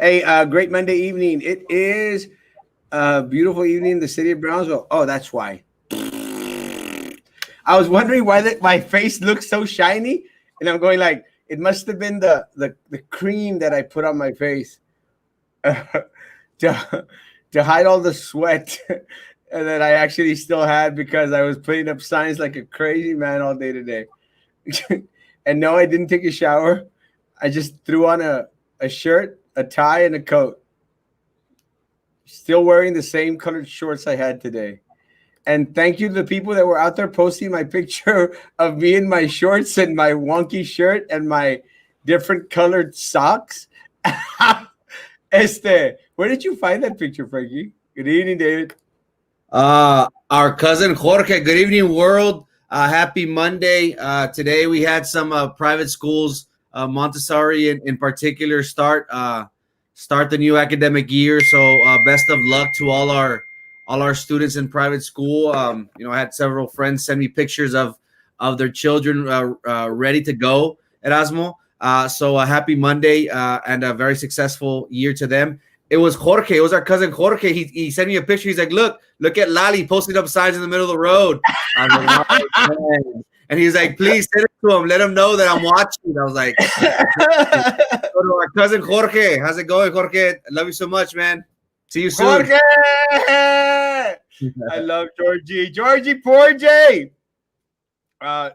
Hey, great Monday evening. It is a beautiful evening in the city of Brownsville. Oh, that's why. I was wondering why my face looks so shiny, and I'm going like it must have been the cream that I put on my face to to hide all the sweat and that I actually still had because I was putting up signs like a crazy man all day today. And no, I didn't take a shower. I just threw on a shirt, a tie, and a coat. Still wearing the same colored shorts I had today. And thank you to the people that were out there posting my picture of me in my shorts and my wonky shirt and my different colored socks. Where did you find that picture, Frankie? Good evening, David. Our cousin Jorge. Good evening, world. Happy Monday. Today we had some private schools, Montessori in particular, start the new academic year. So best of luck to all our students in private school. I had several friends send me pictures of their children ready to go, Erasmo. So a happy Monday and a very successful year to them. It was Jorge. It was our cousin Jorge. He sent me a picture. He's like, look at Lali posting up signs in the middle of the road. I was like, oh, and he's like, please send it to him. Let him know that I'm watching. I was like, go to our cousin Jorge. How's it going, Jorge? I love you so much, man. See you soon. Jorge! I love Georgie. Georgie Porgy. One of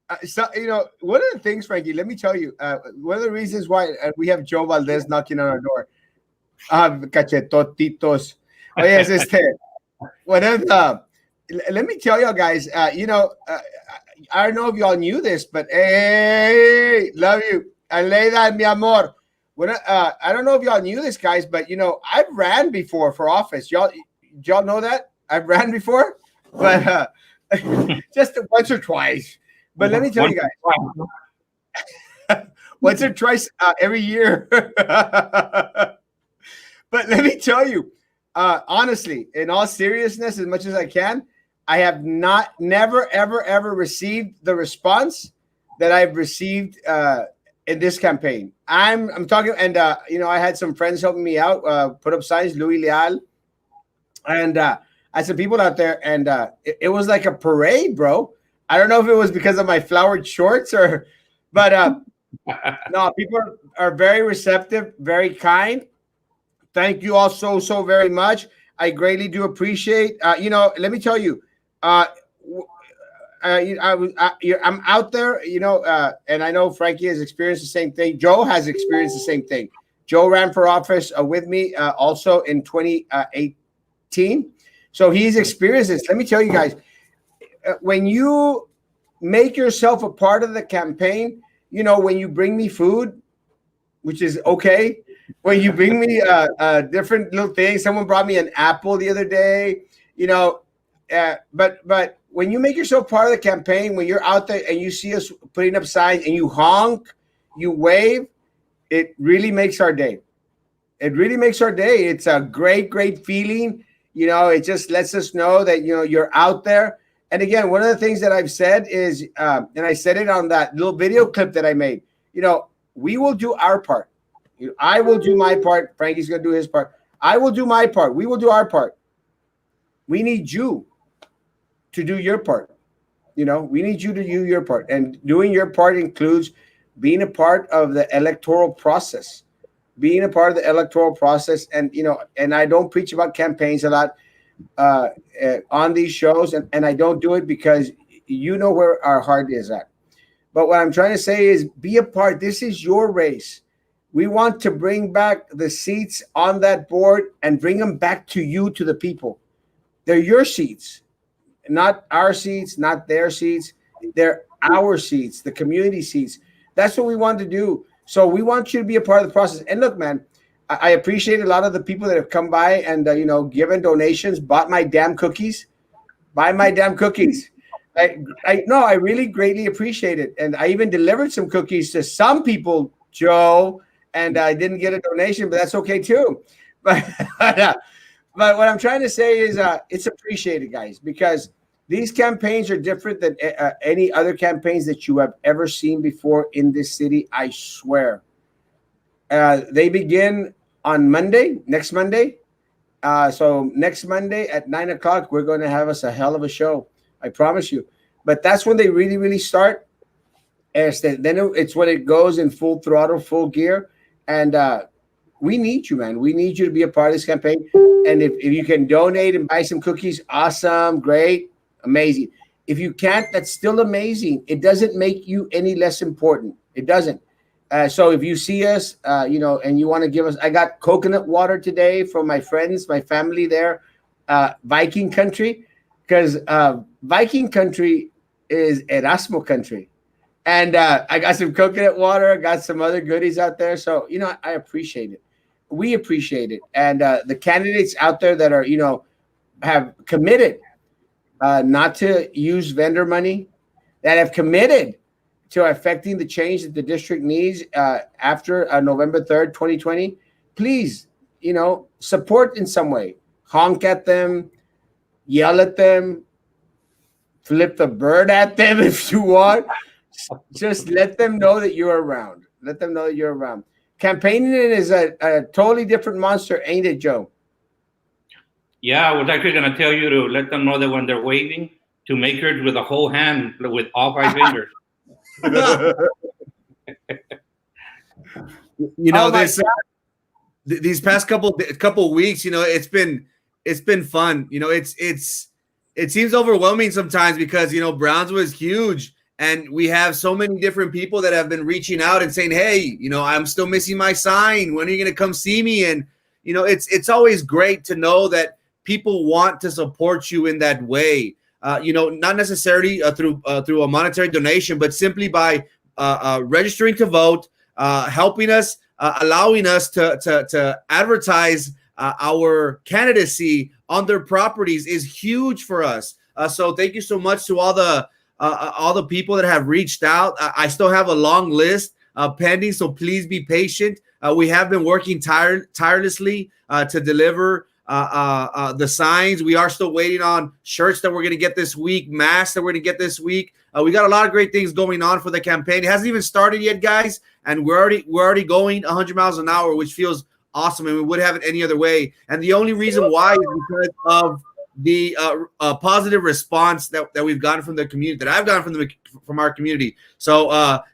the things, Frankie, let me tell you, one of the reasons why we have Joe Valdez knocking on our door. Cachetotitos. Oh, yes, let me tell y'all guys, I don't know if y'all knew this, but hey, love you. Aleida, mi amor. I don't know if y'all knew this, guys, but I've ran before for office. Y'all know that? I've ran before, but just once or twice. But let me tell you guys, once or twice every year. But let me tell you, honestly, in all seriousness, as much as I can, I have never, ever received the response that I've received in this campaign. I'm talking, and I had some friends helping me out, put up signs, Louis Leal, and I had some people out there, and it was like a parade, bro. I don't know if it was because of my flowered shorts but no, people are very receptive, very kind. Thank you all so very much. I greatly do appreciate. Let me tell you, I'm out there, and I know Frankie has experienced the same thing. Joe has experienced the same thing. Joe ran for office with me also in 2018. So he's experienced this. Let me tell you guys, when you make yourself a part of the campaign, when you bring me food, which is okay. When you bring me different little things, someone brought me an apple the other day, but when you make yourself part of the campaign, when you're out there and you see us putting up signs and you honk, you wave, it really makes our day. It really makes our day. It's a great feeling. It just lets us know that, you're out there. And again, one of the things that I've said is, and I said it on that little video clip that I made, we will do our part. I will do my part. Frankie's going to do his part. I will do my part. We will do our part. We need you to do your part. We need you to do your part. And doing your part includes being a part of the electoral process. Being a part of the electoral process. And, and I don't preach about campaigns a lot on these shows. And I don't do it because you know where our heart is at. But what I'm trying to say is be a part. This is your race. We want to bring back the seats on that board and bring them back to you, to the people. They're your seats, not our seats, not their seats. They're our seats, the community seats. That's what we want to do. So we want you to be a part of the process. And look, man, I appreciate a lot of the people that have come by and, given donations, bought my damn cookies. Buy my damn cookies. I really greatly appreciate it. And I even delivered some cookies to some people, Joe, and I didn't get a donation, but that's okay too. But what I'm trying to say is it's appreciated, guys, because these campaigns are different than any other campaigns that you have ever seen before in this city. I swear. They begin on Monday, next Monday. So next Monday at 9 o'clock, we're going to have us a hell of a show. I promise you. But that's when they really, really start. Then it's when it goes in full throttle, full gear, and we need you, man. We need you to be a part of this campaign. And if you can donate and buy some cookies, awesome, great, amazing. If you can't, that's still amazing. It doesn't make you any less important. It doesn't. So if you see us, and you want to give us, I got coconut water today from my friends, my family there, Viking country, because Viking country is Erasmo country. And I got some coconut water, got some other goodies out there. So, I appreciate it. We appreciate it. And the candidates out there that are, have committed not to use vendor money, that have committed to affecting the change that the district needs after November 3rd, 2020, please, support in some way. Honk at them, yell at them, flip the bird at them if you want. Just let them know that you're around. Let them know that you're around. Campaigning is a totally different monster, ain't it, Joe? Yeah, I was actually going to tell you to let them know that when they're waving, to make it with a whole hand, with all 5 fingers. These past couple weeks, it's been fun. It seems overwhelming sometimes because Brownsville is huge. And we have so many different people that have been reaching out and saying, hey, I'm still missing my sign. When are you going to come see me? And, it's always great to know that people want to support you in that way. Not necessarily through a monetary donation, but simply by registering to vote, helping us, allowing us to advertise our candidacy on their properties is huge for us. So thank you so much to all the people that have reached out. I still have a long list pending, so please be patient. We have been working tirelessly to deliver the signs. We are still waiting on shirts that we're going to get this week, masks that we're going to get this week. We got a lot of great things going on for the campaign. It hasn't even started yet, guys, and we're already going 100 miles an hour, which feels awesome, and we wouldn't have it any other way. And the only reason why is because of the positive response that we've gotten from the community, that I've gotten from our community. So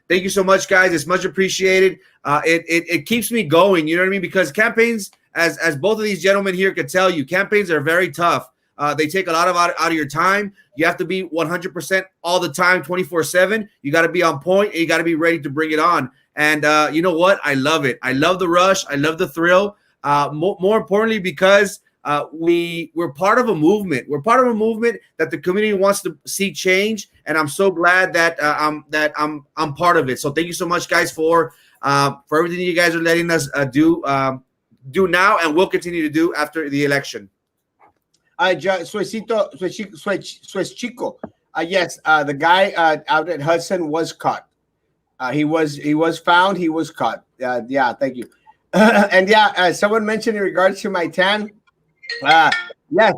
thank you so much, guys. It's much appreciated. It keeps me going. You know what I mean? Because campaigns, as both of these gentlemen here could tell you, campaigns are very tough. They take a lot out of your time. You have to be 100% all the time, 24/7. You got to be on point, and you got to be ready to bring it on. And you know what? I love it. I love the rush. I love the thrill. More importantly, because we're part of a movement. We're part of a movement that the community wants to see change, and I'm so glad that I'm part of it. So thank you so much, guys, for everything you guys are letting us do now, and will continue to do after the election. Chico. Yes, the guy out at Hudson was caught. He was found. He was caught. Yeah, thank you. And yeah, someone mentioned in regards to my tan. Yes,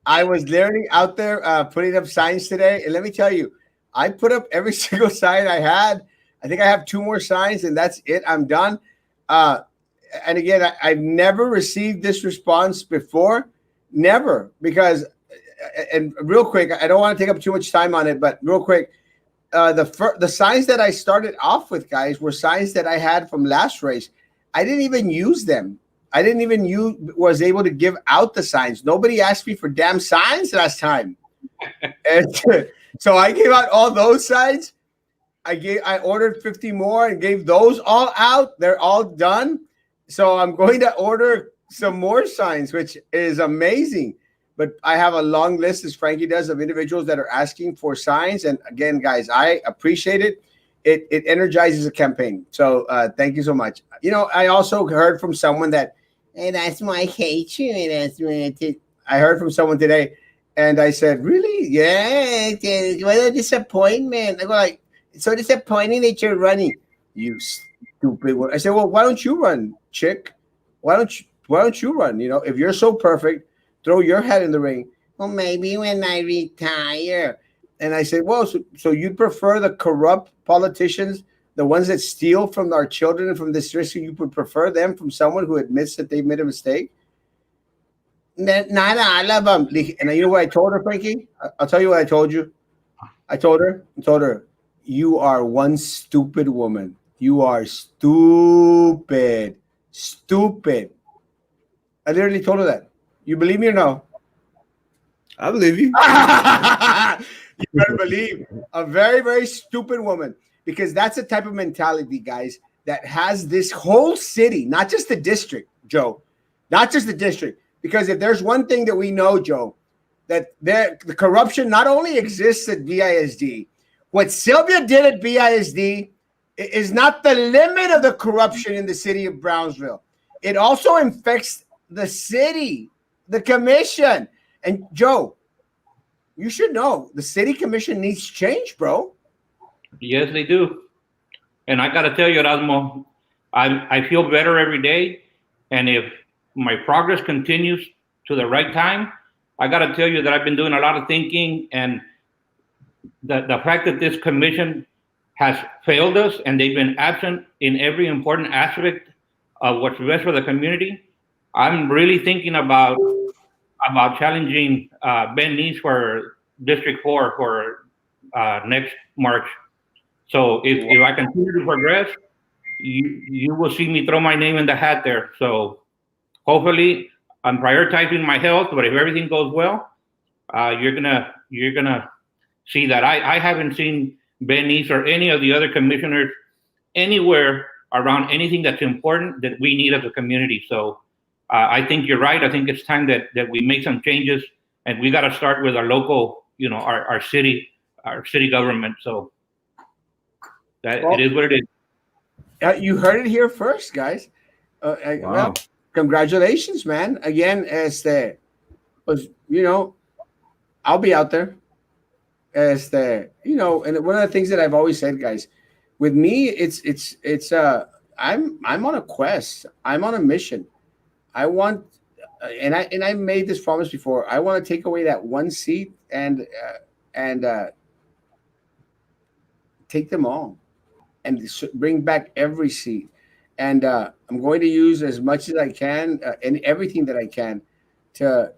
I was literally out there putting up signs today, and let me tell you, I put up every single sign I had. I think I have 2 more signs, and that's it. I'm done. And again, I've never received this response before, never. Because, and real quick, I don't want to take up too much time on it, but real quick, the signs that I started off with, guys, were signs that I had from last race. I didn't even use them. I didn't even was able to give out the signs. Nobody asked me for damn signs last time. And so I gave out all those signs. I ordered 50 more and gave those all out. They're all done. So I'm going to order some more signs, which is amazing. But I have a long list, as Frankie does, of individuals that are asking for signs. And again, guys, I appreciate it. It energizes a campaign. So thank you so much. I also heard from someone that, hey, that's why I hate you. I heard from someone today, and I said, really? Yeah, what a disappointment. I go like, it's so disappointing that you're running. You stupid one. I said, well, why don't you run, chick? Why don't you run? If you're so perfect, throw your hat in the ring. Well, maybe when I retire. And I said, well, so you'd prefer the corrupt politicians the ones that steal from our children and from this district, you would prefer them from someone who admits that they made a mistake? Nada, I love them. And you know what I told her, Frankie? I'll tell you what I told you. I told her, you are one stupid woman. You are stupid. Stupid. I literally told her that. You believe me or no? I believe you. You better believe. A very, very stupid woman. Because that's the type of mentality, guys, that has this whole city, not just the district, Joe. Not just the district. Because if there's one thing that we know, Joe, that the corruption not only exists at BISD, what Sylvia did at BISD is not the limit of the corruption in the city of Brownsville. It also infects the city, the commission. And Joe, you should know the city commission needs change, bro. Yes, they do. And I got to tell you, Erasmo, I feel better every day. And if my progress continues to the right time, I got to tell you that I've been doing a lot of thinking, and the fact that this commission has failed us and they've been absent in every important aspect of what's best for the community, I'm really thinking about challenging Ben Neese for District 4 for next March. So if I continue to progress, you will see me throw my name in the hat there. So hopefully I'm prioritizing my health, but if everything goes well, you're gonna see that I haven't seen Ben Neese or any of the other commissioners anywhere around anything that's important that we need as a community. So I think you're right. I think it's time that we make some changes, and we got to start with our local, our city government. So it is what it is. You heard it here first, guys. Wow. Well, congratulations, man. Again, I'll be out there. And one of the things that I've always said, guys, with me, I'm on a quest. I'm on a mission. I want, and I made this promise before. I want to take away that one seat and take them all, and bring back every seat. And I'm going to use as much as I can and everything that I can to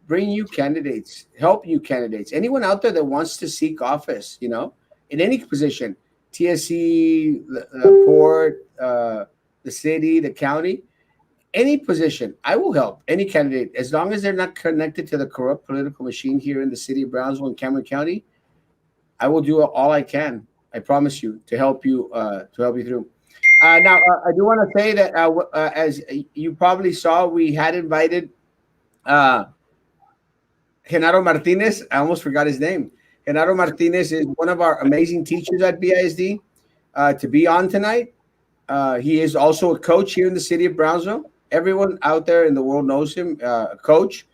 bring you candidates, help you candidates, anyone out there that wants to seek office, in any position, TSC, the port, the city, the county, any position. I will help any candidate as long as they're not connected to the corrupt political machine here in the city of Brownsville and Cameron County. I will do all I can. I promise you to help you through. Now, I do want to say that as you probably saw, we had invited Genaro Martinez. I almost forgot his name. Genaro Martinez is one of our amazing teachers at BISD to be on tonight. He is also a coach here in the city of Brownsville. Everyone out there in the world knows him. A coach,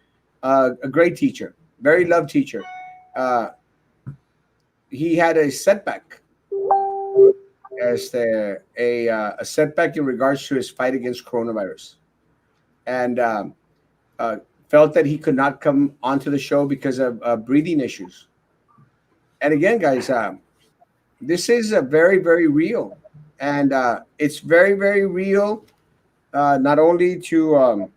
a great teacher, very loved teacher. He had a setback. A setback in regards to his fight against coronavirus, and felt that he could not come onto the show because of breathing issues. And again, guys, this is a very, very real, and it's very, very real. Not only to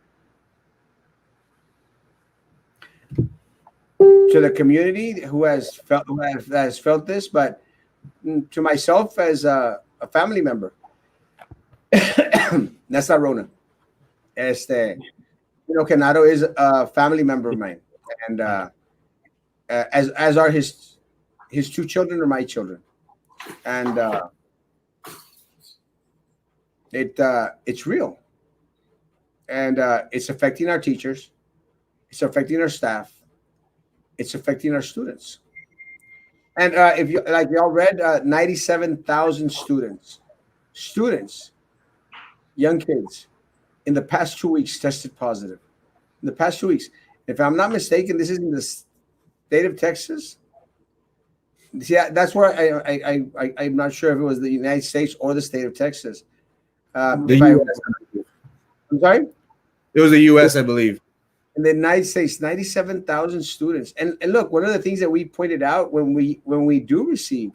the community who has felt this, but to myself as a family member. That's not Rona. Genaro is a family member of mine, and as are his two children are my children, and it's real, and it's affecting our teachers, it's affecting our staff, it's affecting our students. And if you y'all read, 97,000 students, young kids, in the past 2 weeks tested positive. In the past 2 weeks, if I'm not mistaken, this is in the state of Texas. See, that's where I'm not sure if it was the United States or the state of Texas. The US, I'm sorry? It was the U.S., I believe. In the United States, 97,000 students. And look, one of the things that we pointed out when we do receive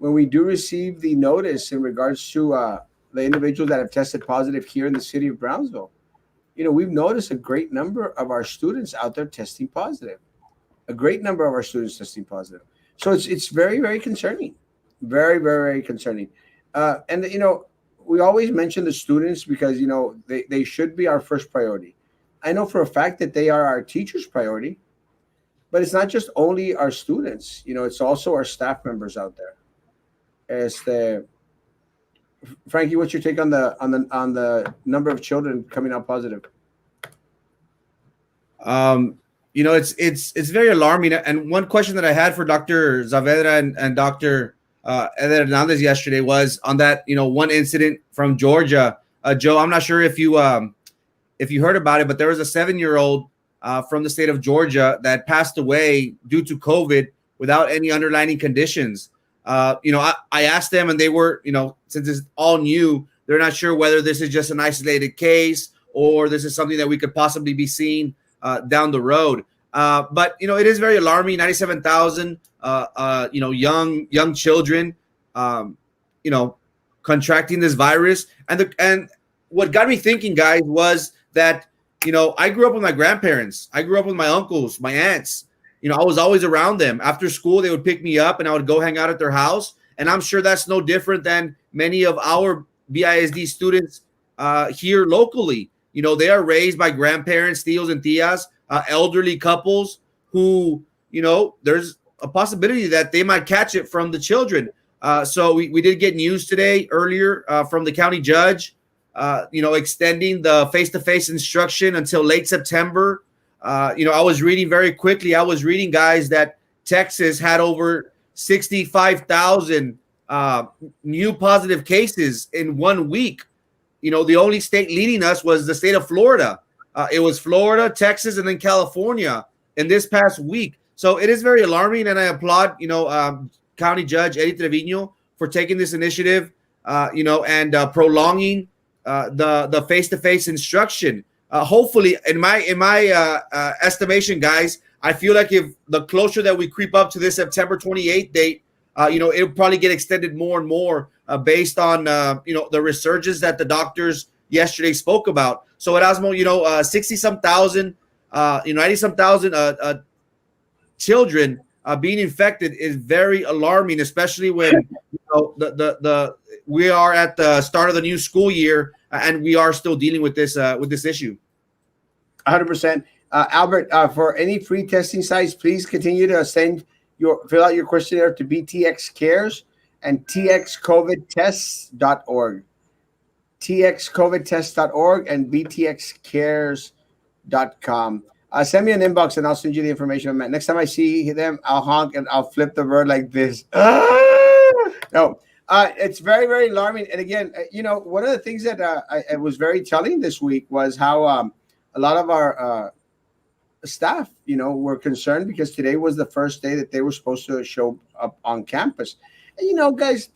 when we do receive the notice in regards to the individuals that have tested positive here in the city of Brownsville, we've noticed a great number of our students out there testing positive. A great number of our students testing positive. So it's very, very concerning. Very, very, very concerning. And we always mention the students because they should be our first priority. I know for a fact that they are our teachers' priority, but it's not just only our students. It's also our staff members out there. Frankie, what's your take on the number of children coming out positive? It's very alarming. And one question that I had for Dr. Saavedra and Dr. Eder Hernandez yesterday was on that one incident from Georgia. Joe, I'm not sure if you heard about it, but there was a 7-year-old from the state of Georgia that passed away due to COVID without any underlying conditions. I asked them, and they were, since it's all new, they're not sure whether this is just an isolated case or this is something that we could possibly be seeing down the road. But it is very alarming. 97,000, young children, contracting this virus. And what got me thinking, guys, was that I grew up with my grandparents. I grew up with my uncles, my aunts. I was always around them. After school, they would pick me up, and I would go hang out at their house. And I'm sure that's no different than many of our BISD students here locally. They are raised by grandparents, tios and tias, elderly couples who, there's a possibility that they might catch it from the children. So we did get news today earlier from the county judge, extending the face-to-face instruction until late September. I was reading very quickly. I was reading, guys, that Texas had over 65,000 new positive cases in 1 week. The only state leading us was the state of Florida. It was Florida, Texas, and then California in this past week. So it is very alarming, and I applaud, County Judge Eddie Trevino for taking this initiative, and prolonging the face-to-face instruction. Hopefully, in my estimation, guys, I feel like if the closer that we creep up to this September 28th date, it'll probably get extended more and more based on the resurgence that the doctors yesterday spoke about. So Erasmo, 60-some thousand, 90-some thousand children being infected is very alarming, especially when we are at the start of the new school year and we are still dealing with this issue. 100%. Albert, for any free testing sites, please continue to fill out your questionnaire to BTX Cares and txcovidtests.org. txcovidtests.org and btxcares.com. Send me an inbox and I'll send you the information. Next time I see them, I'll honk and I'll flip the bird like this. No, it's very, very alarming. And again, one of the things that I was very telling this week was how a lot of our staff, were concerned because today was the first day that they were supposed to show up on campus. And, guys,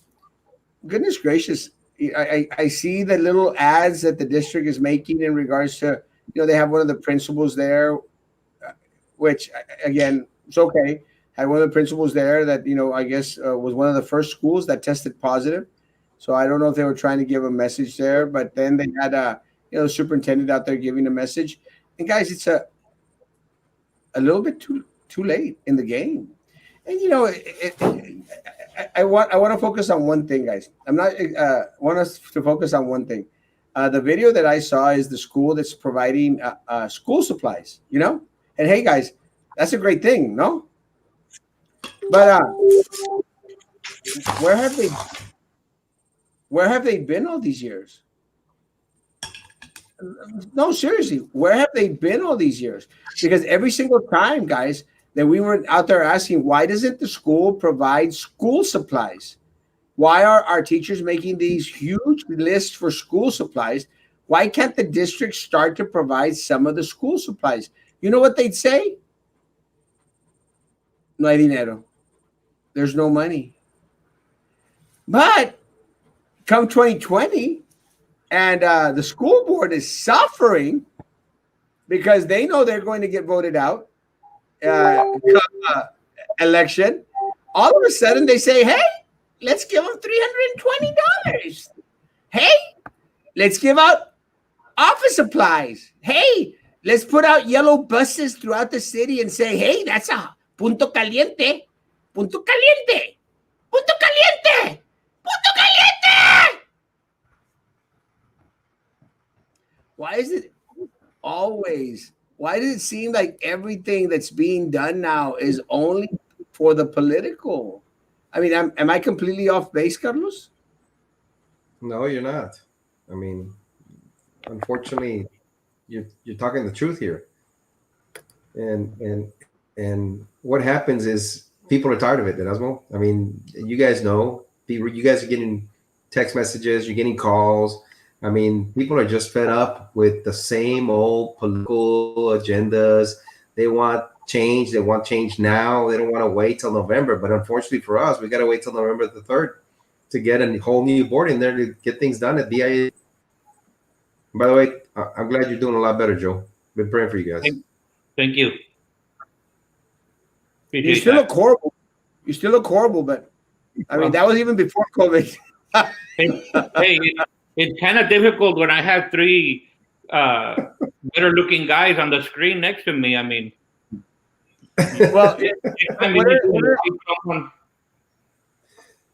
goodness gracious, I see the little ads that the district is making in regards to, they have one of the principals there, which, again, it's okay. Had one of the principals there that, I guess was one of the first schools that tested positive. So I don't know if they were trying to give a message there, but then they had the superintendent out there giving a message. And guys, it's a little bit too late in the game. And I want to focus on one thing, guys. Want us to focus on one thing. The video that I saw is the school that's providing school supplies. And hey, guys, that's a great thing, no? But where have they been all these years? No, seriously, where have they been all these years? Because every single time, guys, that we were out there asking, why doesn't the school provide school supplies? Why are our teachers making these huge lists for school supplies? Why can't the district start to provide some of the school supplies? You know what they'd say? No hay dinero. There's no money. But come 2020, and the school board is suffering because they know they're going to get voted out election. All of a sudden, they say, hey, let's give them $320. Hey, let's give out office supplies. Hey, let's put out yellow buses throughout the city and say, hey, that's a punto caliente. Punto caliente. Punto caliente. Punto caliente. Why is it always? Why does it seem like everything that's being done now is only for the political? I mean, am I completely off base, Carlos? No, you're not. I mean, unfortunately, you're talking the truth here. And what happens is people are tired of it, Erasmo. I mean, you guys know, people, you guys are getting text messages, you're getting calls. I mean, people are just fed up with the same old political agendas. They want change. They want change now. They don't want to wait till November. But unfortunately for us, we got to wait till November the 3rd to get a whole new board in there to get things done at DIA. By the way, I'm glad you're doing a lot better, Joe. Been praying for you guys. Thank you. You Appreciate still that. look horrible. You still look horrible, but I mean, that was even before COVID. Hey, it's kind of difficult when I have three better looking guys on the screen next to me. I mean, Well, I mean,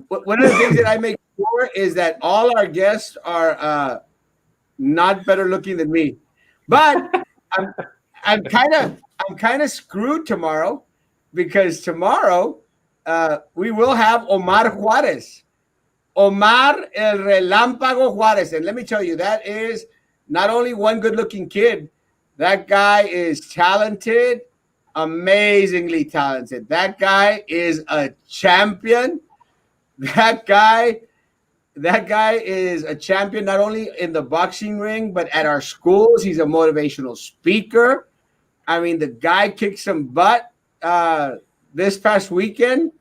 one of the things that I make sure is that all our guests are not better looking than me. But I'm I'm kind of screwed tomorrow because tomorrow we will have Omar Juarez. Omar el Relámpago Juarez. And let me tell you, that is not only one good looking kid, that guy is talented, amazingly talented. That guy is a champion. That guy is a champion not only in the boxing ring, but at our schools. He's a motivational speaker. I mean, the guy kicked some butt this past weekend.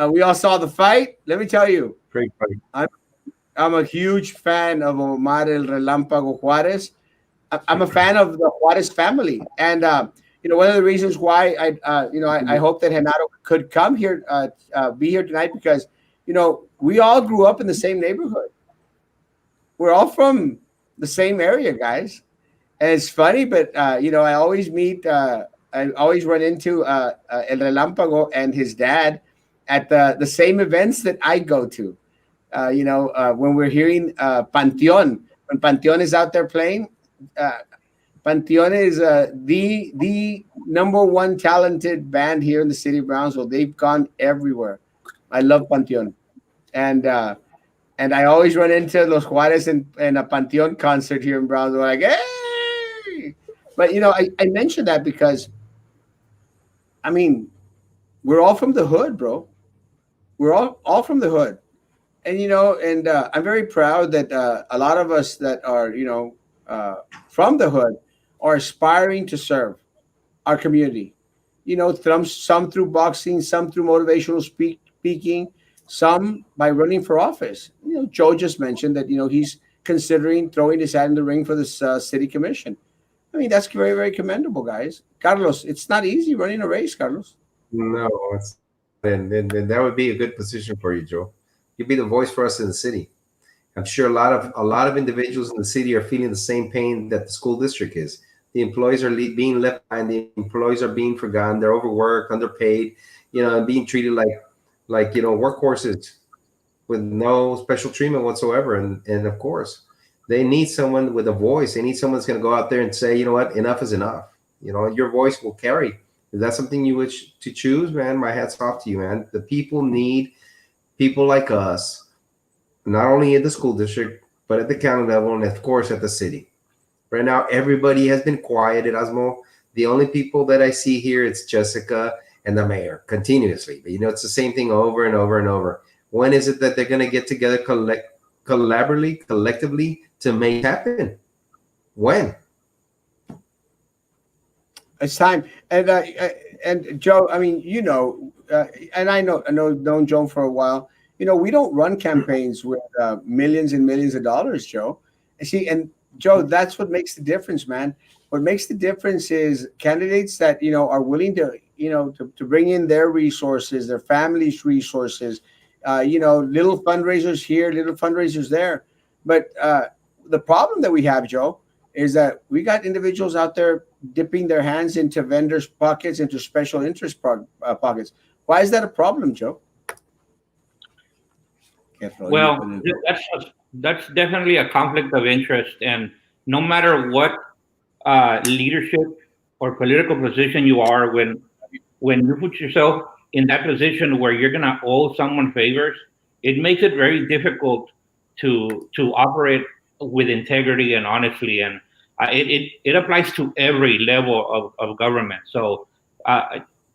We all saw the fight. Let me tell you, Great fight. I'm a huge fan of Omar el Relámpago Juarez. I'm a fan of the Juarez family, and one of the reasons why I hope that Renato could come here, be here tonight, because we all grew up in the same neighborhood. We're all from the same area, guys. And it's funny, but I always run into El Relámpago and his dad at the same events that I go to. When we're hearing Panteon, when Panteon is out there playing, Panteon is the number one talented band here in the city of Brownsville. They've gone everywhere. I love Panteon, and I always run into Los Juarez and a Panteon concert here in Brownsville. Like, hey, but I mentioned that because, I mean, we're all from the hood, bro. We're all from the hood, and I'm very proud that a lot of us that are from the hood are aspiring to serve our community. Some through boxing, some through motivational speaking, some by running for office. Joe just mentioned that he's considering throwing his hat in the ring for this city commission. I mean, that's very, very commendable, guys. Carlos, it's not easy running a race, Carlos. No, and that would be a good position for you, Joe. You'd be the voice for us in the city. I'm sure a lot of individuals in the city are feeling the same pain that the school district is. The employees are being left behind. The employees are being forgotten. They're overworked, underpaid, and being treated like workhorses with no special treatment whatsoever. And of course, they need someone with a voice. They need someone that's going to go out there and say, you know what, enough is enough. Your voice will carry. If that's something you wish to choose, man, my hat's off to you, man. The people need people like us, not only in the school district, but at the county level, and of course at the city. Right now, everybody has been quiet at Erasmo. The only people that I see here, it's Jessica and the mayor continuously. But it's the same thing over and over and over. When is it that they're going to get together collectively to make it happen? When? It's time. And Joe, I mean, and I know known Joe for a while. We don't run campaigns with millions and millions of dollars, Joe. And Joe, that's what makes the difference, man. What makes the difference is candidates that are willing to to bring in their resources, their families' resources, little fundraisers here, little fundraisers there. But the problem that we have, Joe, is that we got individuals out there dipping their hands into vendors' pockets, into special interest pockets. Why is that a problem, Joe? Well, that's definitely a conflict of interest, and no matter what leadership or political position you are, when you put yourself in that position where you're gonna owe someone favors, it makes it very difficult to operate with integrity and honestly, and it applies to every level of government. So,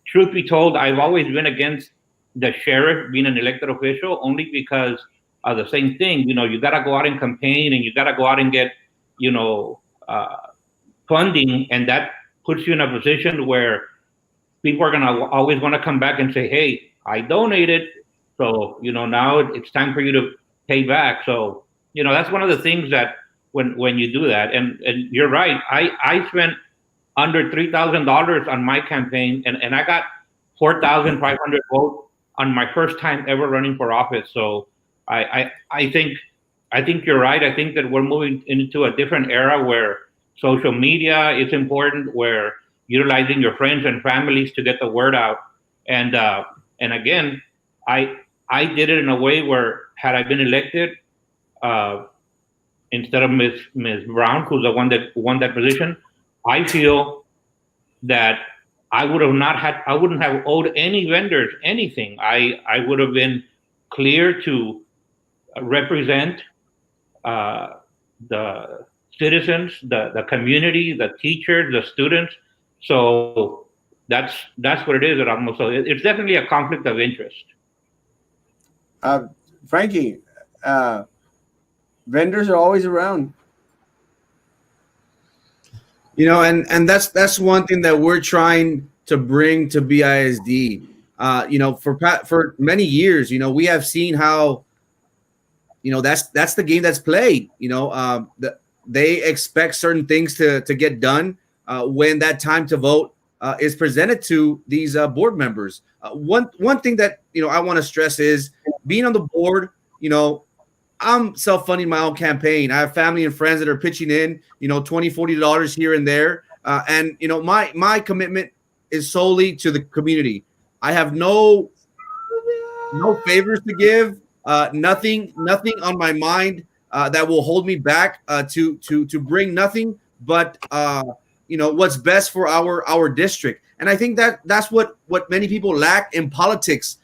truth be told, I've always been against the sheriff being an elected official only because of the same thing. You got to go out and campaign, and you got to go out and get, you know, uh, funding, and that puts you in a position where people are gonna always want to come back and say, "Hey, I donated, so now it's time for you to pay back." So that's one of the things that when you do that, and you're right, I spent under $3,000 on my campaign, and I got 4,500 votes on my first time ever running for office. So I think you're right. I think that we're moving into a different era where social media is important, where utilizing your friends and families to get the word out. And again, I did it in a way where had I been elected, uh, instead of Ms. Brown, who's the one that won that position, I feel that I wouldn't have owed any vendors anything. I would have been clear to represent uh, the citizens, the community, the teachers, the students. So that's what it is, Erasmo. So it's definitely a conflict of interest. Uh, Frankie, vendors are always around. And that's one thing that we're trying to bring to BISD. For many years, we have seen how that's the game that's played. They expect certain things to get done when that time to vote is presented to these board members. One thing that I want to stress is being on the board. I'm self-funding my own campaign. I have family and friends that are pitching in, $20, $40 here and there. And my commitment is solely to the community. I have no favors to give, nothing on my mind that will hold me back to bring nothing but what's best for our district. And I think that's what many people lack in politics.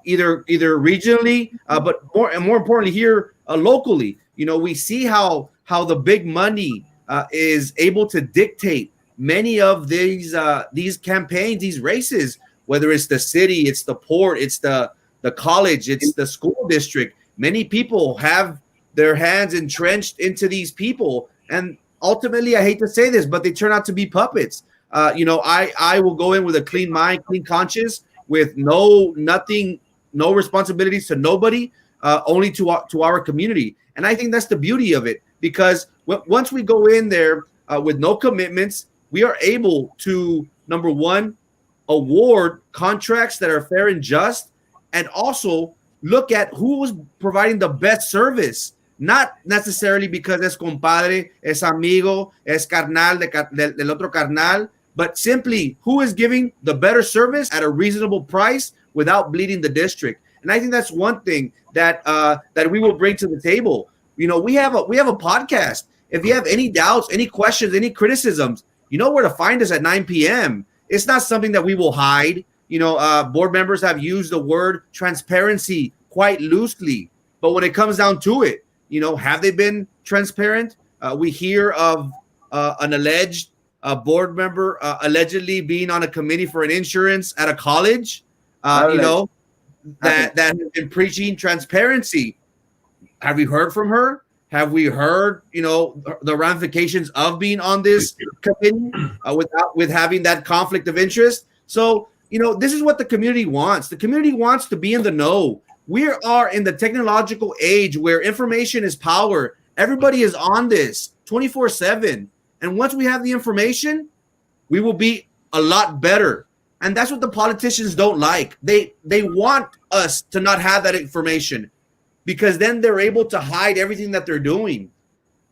Either regionally, but more importantly here locally. We see how the big money is able to dictate many of these campaigns, these races, whether it's the city, it's the port, it's the college, it's the school district. Many people have their hands entrenched into these people, and ultimately, I hate to say this, but they turn out to be puppets. I will go in with a clean mind, clean conscience, with no responsibilities to nobody, only to our community. And I think that's the beauty of it, because once we go in there with no commitments, we are able to, number one, award contracts that are fair and just, and also look at who was providing the best service, not necessarily because es compadre, es amigo, es carnal del otro carnal, but simply who is giving the better service at a reasonable price without bleeding the district. And I think that's one thing that we will bring to the table. We have a podcast. If you have any doubts, any questions, any criticisms, you know where to find us at 9 p.m. It's not something that we will hide. Board members have used the word transparency quite loosely, but when it comes down to it, have they been transparent? We hear of an alleged board member allegedly being on a committee for an insurance at a college. That has been preaching transparency. Have we heard from her? Have we heard, the ramifications of being on this committee with having that conflict of interest? So, this is what the community wants. The community wants to be in the know. We are in the technological age where information is power. Everybody is on this 24/7. And once we have the information, we will be a lot better. And that's what the politicians don't like. They want us to not have that information, because then they're able to hide everything that they're doing.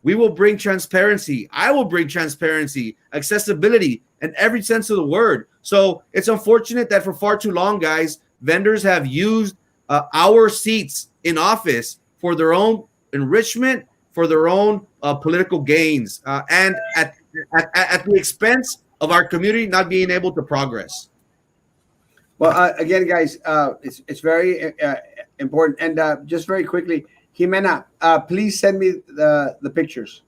We will bring transparency. I will bring transparency, accessibility, in every sense of the word. So it's unfortunate that for far too long, guys, vendors have used our seats in office for their own enrichment, for their own political gains, and at the expense of our community not being able to progress. Well, again, guys, it's very important. And just very quickly, Jimena, please send me the pictures.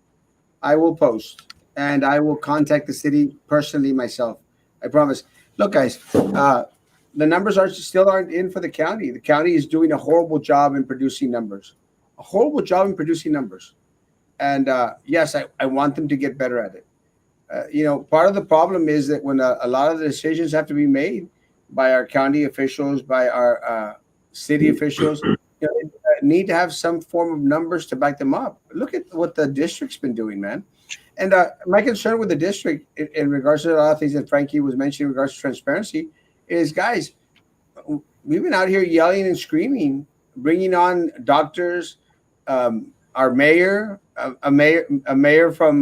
I will post, and I will contact the city personally myself. I promise. Look, guys, the numbers are still aren't in for the county. The county is doing a horrible job in producing numbers. A horrible job in producing numbers. And yes, I want them to get better at it. Part of the problem is that when a lot of the decisions have to be made by our county officials, by our city officials, need to have some form of numbers to back them up. Look at what the district's been doing, man. And my concern with the district, in regards to a lot of things that Frankie was mentioning in regards to transparency, is, guys, we've been out here yelling and screaming, bringing on doctors, our mayor, a mayor from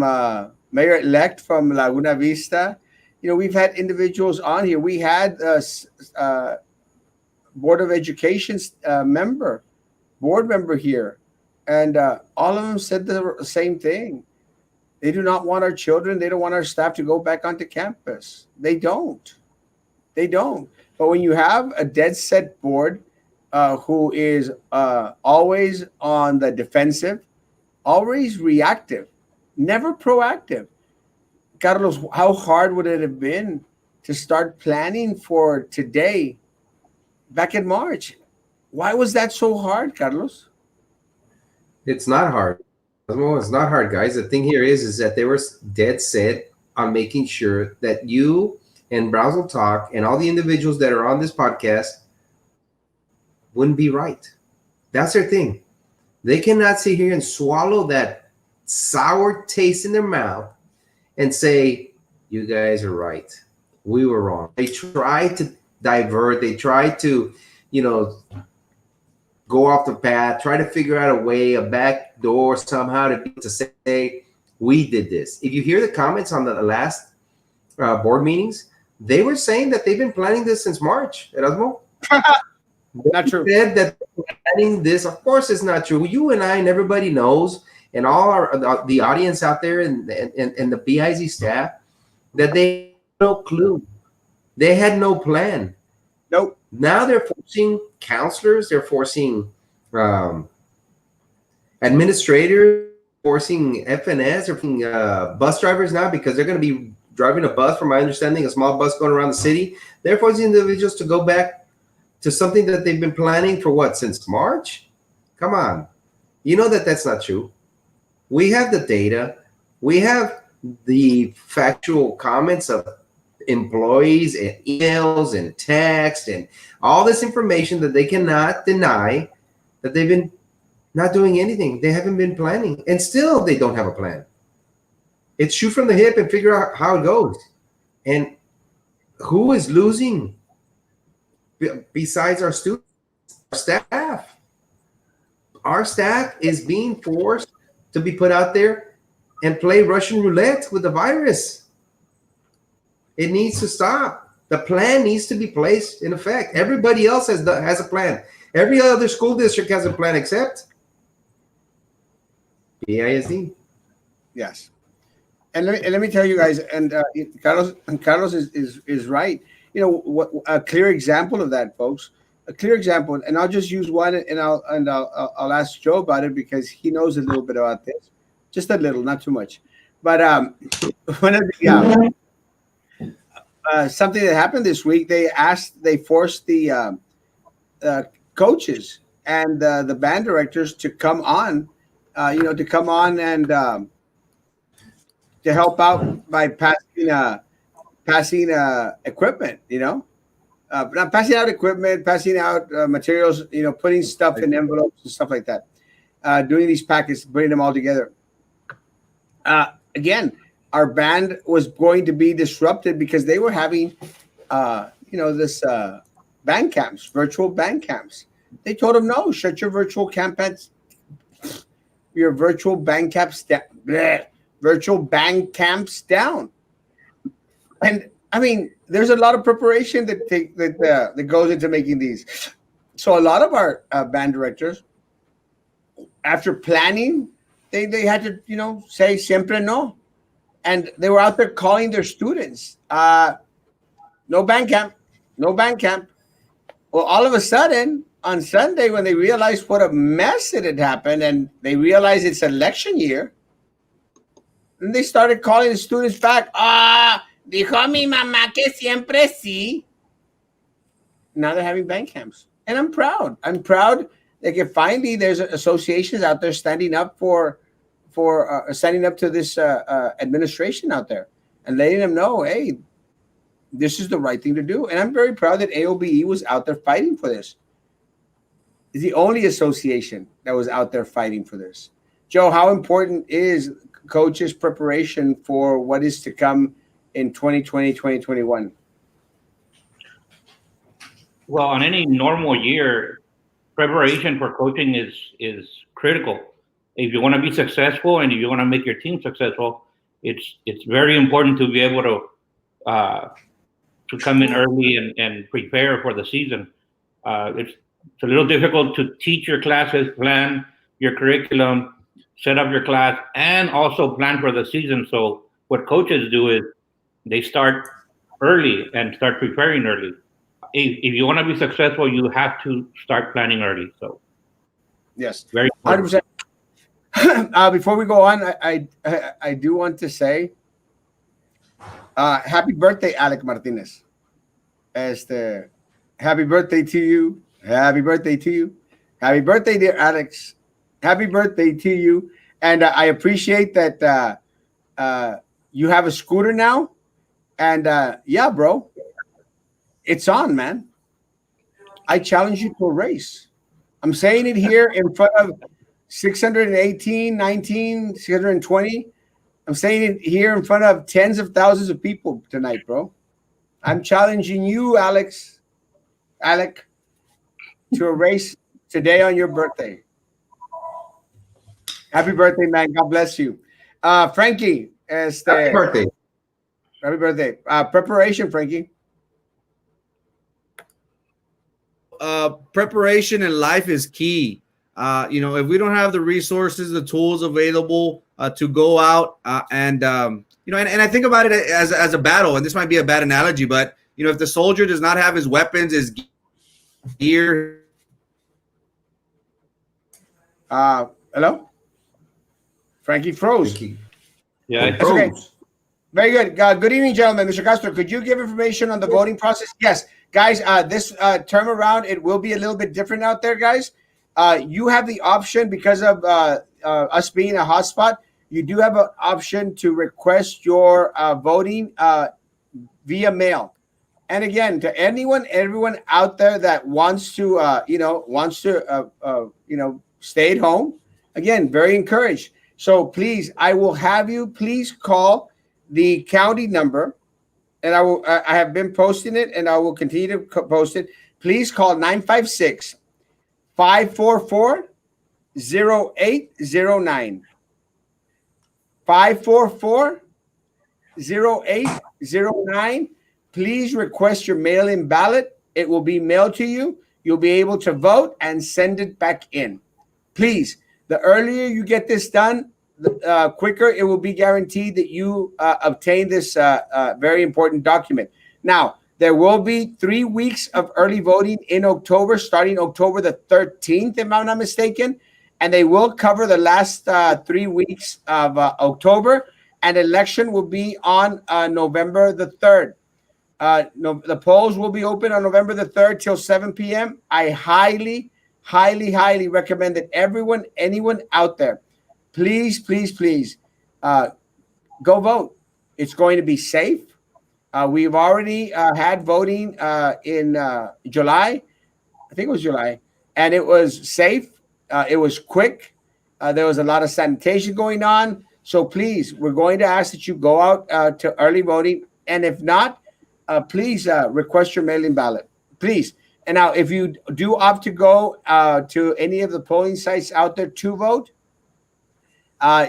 mayor-elect from Laguna Vista. We've had individuals on here. We had Board of Education board member here, and all of them said the same thing. They do not want our children. They don't want our staff to go back onto campus. They don't. But when you have a dead set board who is always on the defensive, always reactive, never proactive. Carlos, how hard would it have been to start planning for today back in March? Why was that so hard, Carlos? It's not hard. Well, it's not hard, guys. The thing here is that they were dead set on making sure that you and Brownsville Talk and all the individuals that are on this podcast wouldn't be right. That's their thing. They cannot sit here and swallow that sour taste in their mouth and say, you guys are right. We were wrong. They tried to divert. They tried to, go off the path, try to figure out a way, a back door somehow to say, we did this. If you hear the comments on the last board meetings, they were saying that they've been planning this since March. Erasmo? Not true. Said that planning this. Of course, it's not true. You and I and everybody knows, and all the audience out there and the BIZ staff, that they had no clue. They had no plan. Nope. Now they're forcing counselors. They're forcing administrators, forcing FNS, or forcing bus drivers now, because they're going to be driving a bus, from my understanding, a small bus going around the city. They're forcing individuals to go back to something that they've been planning for what, since March? Come on. You know that that's not true. We have the data. We have the factual comments of employees and emails and text and all this information that they cannot deny that they've been not doing anything. They haven't been planning, and still they don't have a plan. It's shoot from the hip and figure out how it goes. And who is losing besides our students? Our staff. Our staff is being forced to be put out there and play Russian roulette with the virus. It needs to stop. The plan needs to be placed in effect. Everybody else has a plan. Every other school district has a plan except BISD. Yes. And let me tell you guys, and Carlos is right. What a clear example of that, folks. A clear example, and I'll just use one, and I'll ask Joe about it, because he knows a little bit about this, just a little, not too much. But one of the something that happened this week, they forced the coaches and the band directors to come on, and to help out by passing equipment, not passing out equipment, passing out materials, putting stuff in envelopes and stuff like that, doing these packets, bringing them all together. Again, our band was going to be disrupted because they were having, this band camps, virtual band camps. They told him, no, shut your virtual campaigns, your virtual band camps down, virtual band camps down. And I mean, there's a lot of preparation that goes into making these. So a lot of our band directors, after planning, they had to say siempre no, and they were out there calling their students, no band camp, no band camp. Well, all of a sudden on Sunday, when they realized what a mess it had happened, and they realized it's election year, then they started calling the students back. Dijo mi mamá que siempre sí. Now they're having band camps, and I'm proud. I'm proud that finally there's associations out there standing up standing up to this administration out there and letting them know, hey, this is the right thing to do. And I'm very proud that AOBE was out there fighting for this. It's the only association that was out there fighting for this. Joe, how important is coaches' preparation for what is to come in 2020, 2021? Well, on any normal year, preparation for coaching is critical. If you want to be successful and if you want to make your team successful, it's very important to be able to come in early and prepare for the season. It's a little difficult to teach your classes, plan your curriculum, set up your class, and also plan for the season. So what coaches do is they start early and start preparing early. If you want to be successful, you have to start planning early. So yes, very 100%. Before we go on, I do want to say happy birthday, Alec Martinez. Happy birthday to you. Happy birthday to you. Happy birthday, dear Alex. Happy birthday to you. And I appreciate that you have a scooter now. And yeah, bro, it's on, man. I challenge you to a race. I'm saying it here in front of 618, 19, 620. I'm saying it here in front of tens of thousands of people tonight, bro. I'm challenging you, Alec, to a race today on your birthday. Happy birthday, man. God bless you. Frankie, Happy birthday. Happy birthday. Preparation, Frankie. Preparation in life is key. If we don't have the resources, the tools available to go out and I think about it as a battle, and this might be a bad analogy, but if the soldier does not have his weapons, his gear. Hello? Frankie froze. Frankie. Yeah, That's okay. Very good. Good evening, gentlemen. Mr. Castro, could you give information on the voting process? Yes. Guys, this term around, it will be a little bit different out there, guys. You have the option, because of us being a hotspot, you do have an option to request your voting via mail. And again, to everyone out there that wants to, stay at home, again, very encouraged. So please, I will have you please call the county number, and I have been posting it, and I will continue to post it. Please call 956-544-0809. 544-0809. Please request your mail-in ballot. It will be mailed to you. You'll be able to vote and send it back in. Please, the earlier you get this done, the quicker it will be guaranteed that you obtain this very important document. Now, there will be 3 weeks of early voting in October, starting October the 13th, if I'm not mistaken. And they will cover the last 3 weeks of October. And election will be on November the 3rd. The polls will be open on November the 3rd till 7 p.m. I highly, highly, highly recommend that anyone out there, please go vote. It's going to be safe. We've already had voting in July. I think it was July. And it was safe. It was quick. There was a lot of sanitation going on. So please, we're going to ask that you go out to early voting. And if not, please request your mail-in ballot. Please. And now, if you do opt to go to any of the polling sites out there to vote,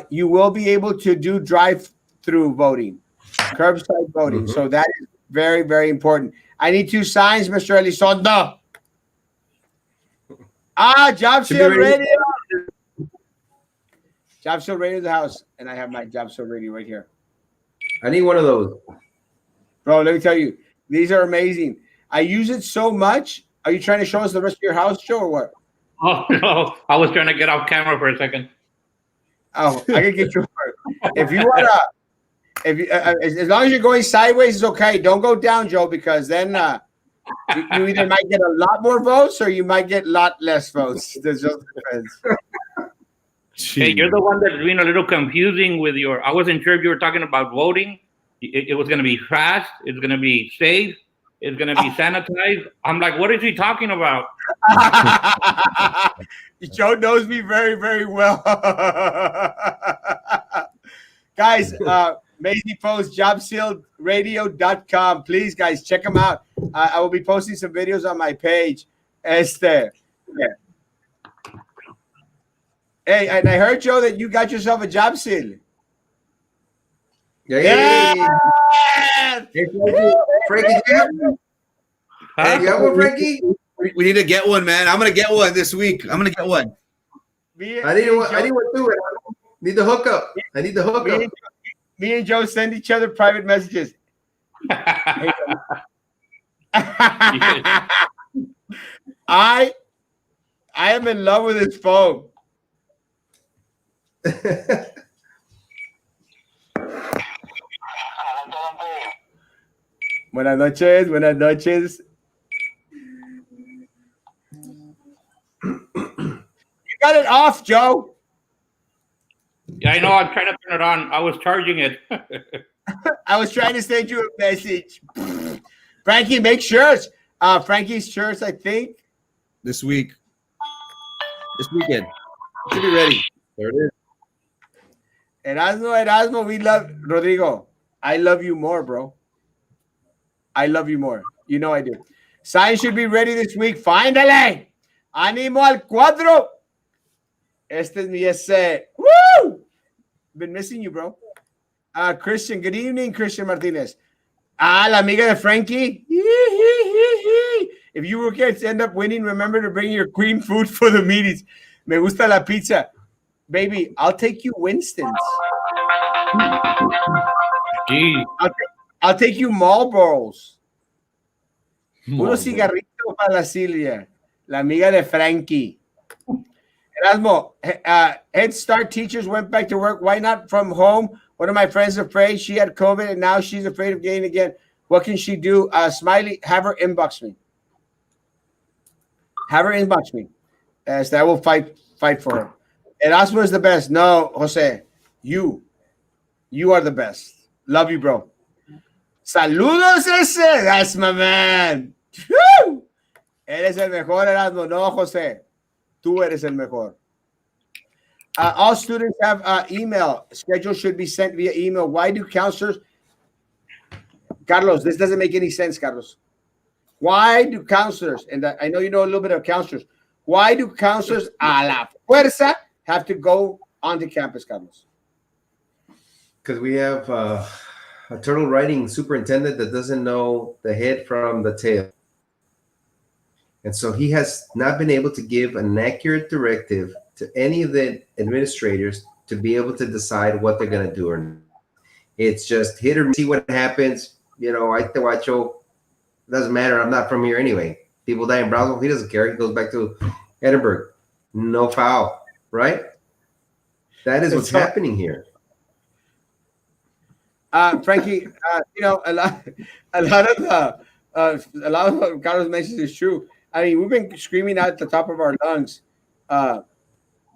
you will be able to do drive-through voting, curbside voting. Mhm. So that is very, very important. I need 2 signs, Mr. Elizondo. Job Should be seal ready. radio. Job seal radio in the house, and I have my job seal radio right here. I need one of those. Bro, let me tell you, these are amazing. I use it so much. Are you trying to show us the rest of your house, Joe, or what? Oh no, I was trying to get off camera for a second. Oh, I can get you. If you wanna, if you, as long as you're going sideways, it's okay. Don't go down, Joe, because then you either might get a lot more votes or you might get a lot less votes. It just depends. Hey, you're the one that's being a little confusing with your. I wasn't sure if you were talking about voting. It was going to be fast. It's going to be safe. It's going to be sanitized. I'm like, what is he talking about? Joe knows me very, very well. Guys, Maisie Post, jobsealradio.com. Please, guys, check them out. I will be posting some videos on my page. Yeah. Hey, and I heard, Joe, that you got yourself a job seal. Yeah. Hey, Frankie, you have one? Huh? You have one, Frankie? We need to get one, man. I'm gonna get one this week. I'm gonna get one. I need one too. Need the hookup. I need the hookup. Me and Joe send each other private messages. I am in love with this phone. Buenas noches, buenas noches. You got it off, Joe. Yeah, I know. I'm trying to turn it on. I was charging it. I was trying to send you a message. Frankie, make shirts. Frankie's shirts, I think. This week. This weekend. Should be ready. There it is. Erasmo, we love Rodrigo. I love you more, bro. I love you more. You know I do. Signs should be ready this week. Finally. Animo al cuadro. Este es mi ese. Woo! Been missing you, bro. Christian, good evening, Christian Martinez. La amiga de Frankie. If you guys end up winning, remember to bring your queen food for the meetings. Me gusta la pizza. Baby, I'll take you Winston's. Gee. I'll take you Marlboros. Puro cigarrito para la Silvia. La amiga de Frankie. Erasmo, Head Start teachers went back to work. Why not from home? One of my friends is afraid she had COVID and now she's afraid of getting again. What can she do? Smiley, have her inbox me. Have her inbox me. As I will fight for her. Erasmo is the best. No, Jose, you are the best. Love you, bro. Saludos ese. That's my man. Woo! Eres el mejor, Erasmo. No, Jose. Tú eres el mejor. All students have email. Schedule should be sent via email. Why do counselors? Carlos, this doesn't make any sense, Carlos. Why do counselors, and I know you know a little bit of counselors, why do counselors a la fuerza have to go onto campus, Carlos? Because we have a turtle riding superintendent that doesn't know the head from the tail. And so he has not been able to give an accurate directive to any of the administrators to be able to decide what they're going to do or not. It's just hit or miss, see what happens. You know, I te guacho, doesn't matter. I'm not from here anyway. People die in Brownsville. He doesn't care. He goes back to Edinburgh. No foul, right? That is what's happening here. Frankie, you know, a lot of what Carlos mentions is true. I mean, we've been screaming out at the top of our lungs.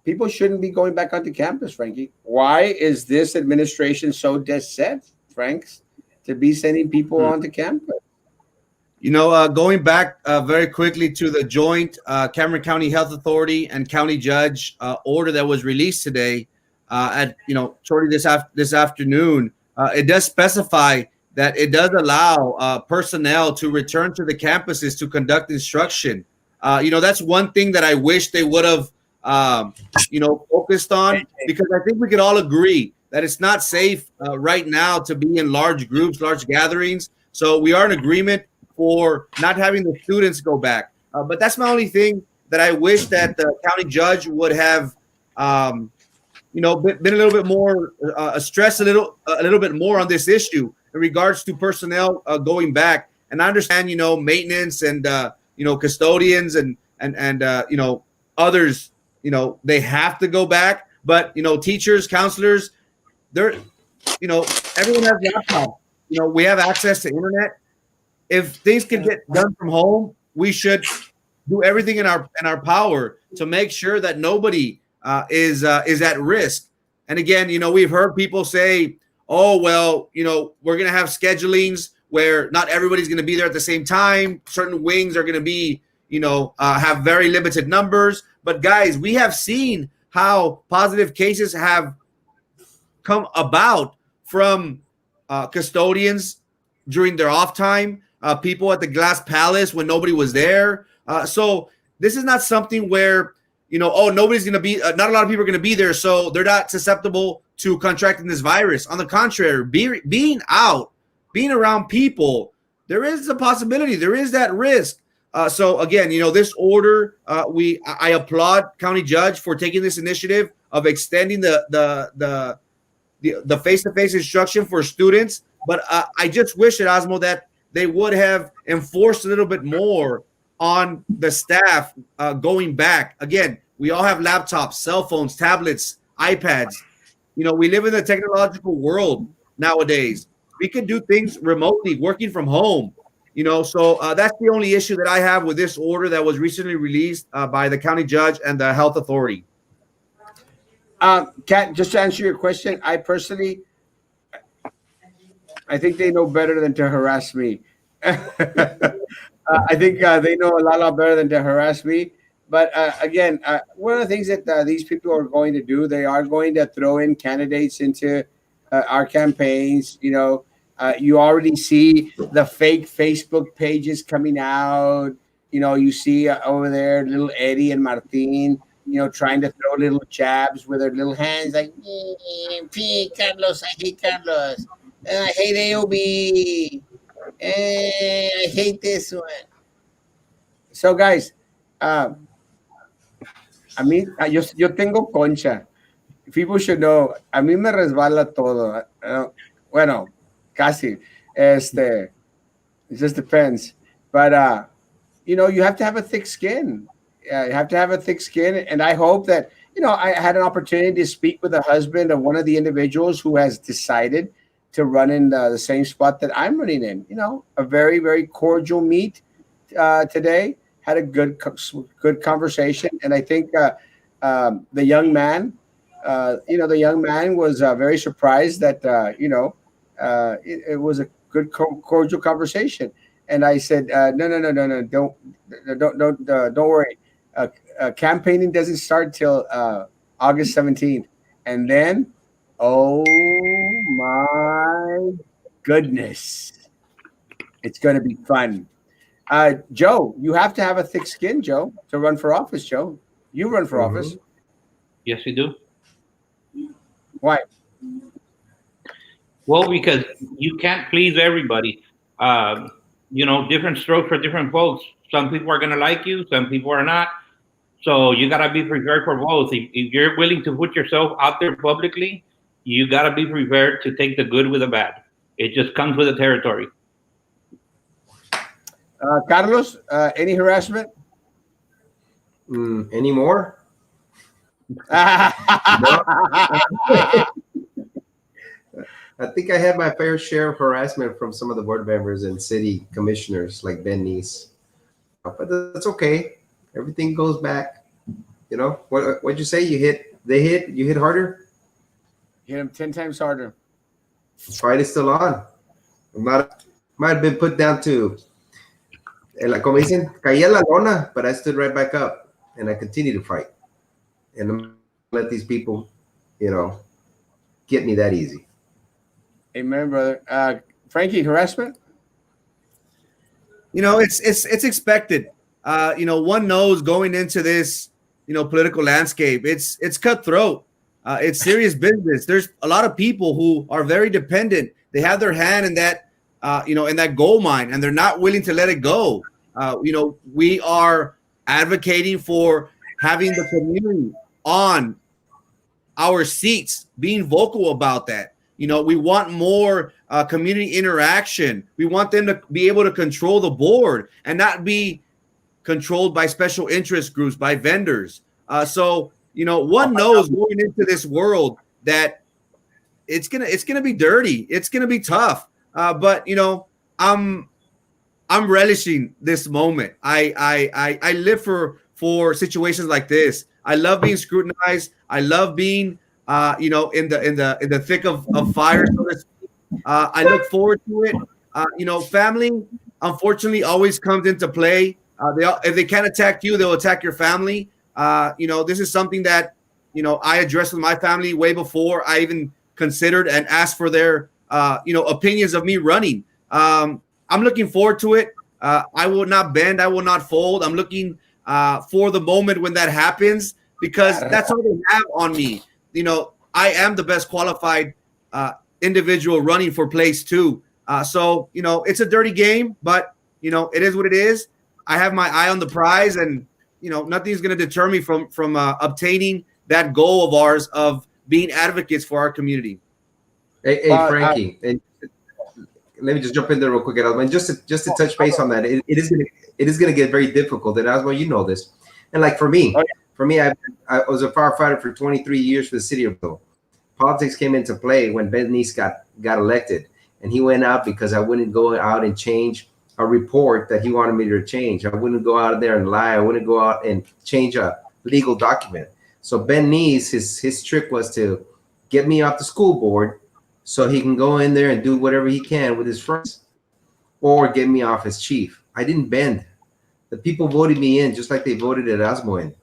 People shouldn't be going back onto campus, Frankie. Why is this administration so dead set, Franks, to be sending people onto campus? You know, going back very quickly to the joint Cameron County Health Authority and County Judge order that was released today at, shortly this afternoon, it does specify that it does allow personnel to return to the campuses to conduct instruction. That's one thing that I wish they would have, focused on, because I think we could all agree that it's not safe right now to be in large groups, large gatherings. So we are in agreement for not having the students go back. But that's my only thing that I wish that the county judge would have, been a little bit more stressed a little bit more on this issue in regards to personnel going back. And I understand, maintenance and custodians and others, they have to go back. But teachers, counselors, they're everyone has laptops. We have access to internet. If things can get done from home, we should do everything in our power to make sure that nobody is at risk. And again, we've heard people say, "Oh, well, we're going to have schedulings where not everybody's going to be there at the same time. Certain wings are going to be, have very limited numbers." But guys, we have seen how positive cases have come about from custodians during their off time, people at the Glass Palace when nobody was there. So this is not something where, nobody's going to be, not a lot of people are going to be there, so they're not susceptible to contracting this virus. On the contrary, being out, being around people, there is a possibility, there is that risk. So again, this order, I applaud County Judge for taking this initiative of extending the face-to-face instruction for students. But I just wish, Erasmo, that they would have enforced a little bit more on the staff going back. Again, we all have laptops, cell phones, tablets, iPads. We live in a technological world nowadays. We can do things remotely, working from home. So that's the only issue that I have with this order that was recently released by the county judge and the health authority. Kat, just to answer your question, I think they know better than to harass me. I think they know a lot better than to harass me. But again, one of the things that these people are going to do, they are going to throw in candidates into our campaigns. You already see the fake Facebook pages coming out. You see over there little Eddie and Martin, trying to throw little jabs with their little hands like, Carlos, I hate Carlos. I hate AOB. I hate this one. So, guys, yo tengo concha. People should know, a mí me resbala todo. Bueno, casi. It just depends. But, you have to have a thick skin. You have to have a thick skin. And I hope that, I had an opportunity to speak with the husband of one of the individuals who has decided to run in the same spot that I'm running in. A very, very cordial meet today. Had a good conversation. And I think the young man, was very surprised that, it was a good cordial conversation. And I said, no, don't worry. Campaigning doesn't start till August 17th. And then, oh my goodness, it's going to be fun. Joe, you have to have a thick skin, Joe, to run for office, Joe. You run for office. Yes, we do. Why? Well, because you can't please everybody. Different strokes for different folks. Some people are going to like you, some people are not. So you got to be prepared for both. If you're willing to put yourself out there publicly, you got to be prepared to take the good with the bad. It just comes with the territory. Carlos, any harassment? Any more? I think I had my fair share of harassment from some of the board members and city commissioners like Ben Neese. But that's okay. Everything goes back. What'd you say? You hit harder? Hit him 10 times harder. The fight is still on. Might have been put down to, como dicen, caía la lona, but I stood right back up and I continue to fight. And I'm gonna let these people, get me that easy. Amen, brother. Frankie, harassment? It's expected. One knows going into this, political landscape, it's cutthroat. It's serious business. There's a lot of people who are very dependent. They have their hand in that, in that gold mine, and they're not willing to let it go. We are advocating for having the community on our seats, being vocal about that. We want more community interaction. We want them to be able to control the board and not be controlled by special interest groups, by vendors. One knows going into this world that it's gonna be dirty. It's gonna be tough. But I'm relishing this moment. I live for situations like this. I love being scrutinized. I love being in the thick of fire, so to speak. I look forward to it. Family unfortunately always comes into play. If they can't attack you, they'll attack your family. This is something that I addressed with my family way before I even considered and asked for their opinions of me running. I'm looking forward to it. I will not bend. I will not fold. I'm looking for the moment when that happens, because that's all they have on me. I am the best qualified individual running for place two. It's a dirty game, but it is what it is. I have my eye on the prize, and nothing's going to deter me from obtaining that goal of ours of being advocates for our community. Hey, Frankie, and let me just jump in there real quick, Erasmo. And just to touch base on that, it is gonna get very difficult. And Erasmo, you know this. And like for me, I was a firefighter for 23 years for the city of Bill. Politics came into play when Ben Neese got elected, and he went out because I wouldn't go out and change a report that he wanted me to change. I wouldn't go out there and lie. I wouldn't go out and change a legal document. So Ben Neese, his trick was to get me off the school board so he can go in there and do whatever he can with his friends, or get me off as chief. I didn't bend. The people voted me in just like they voted Erasmo in.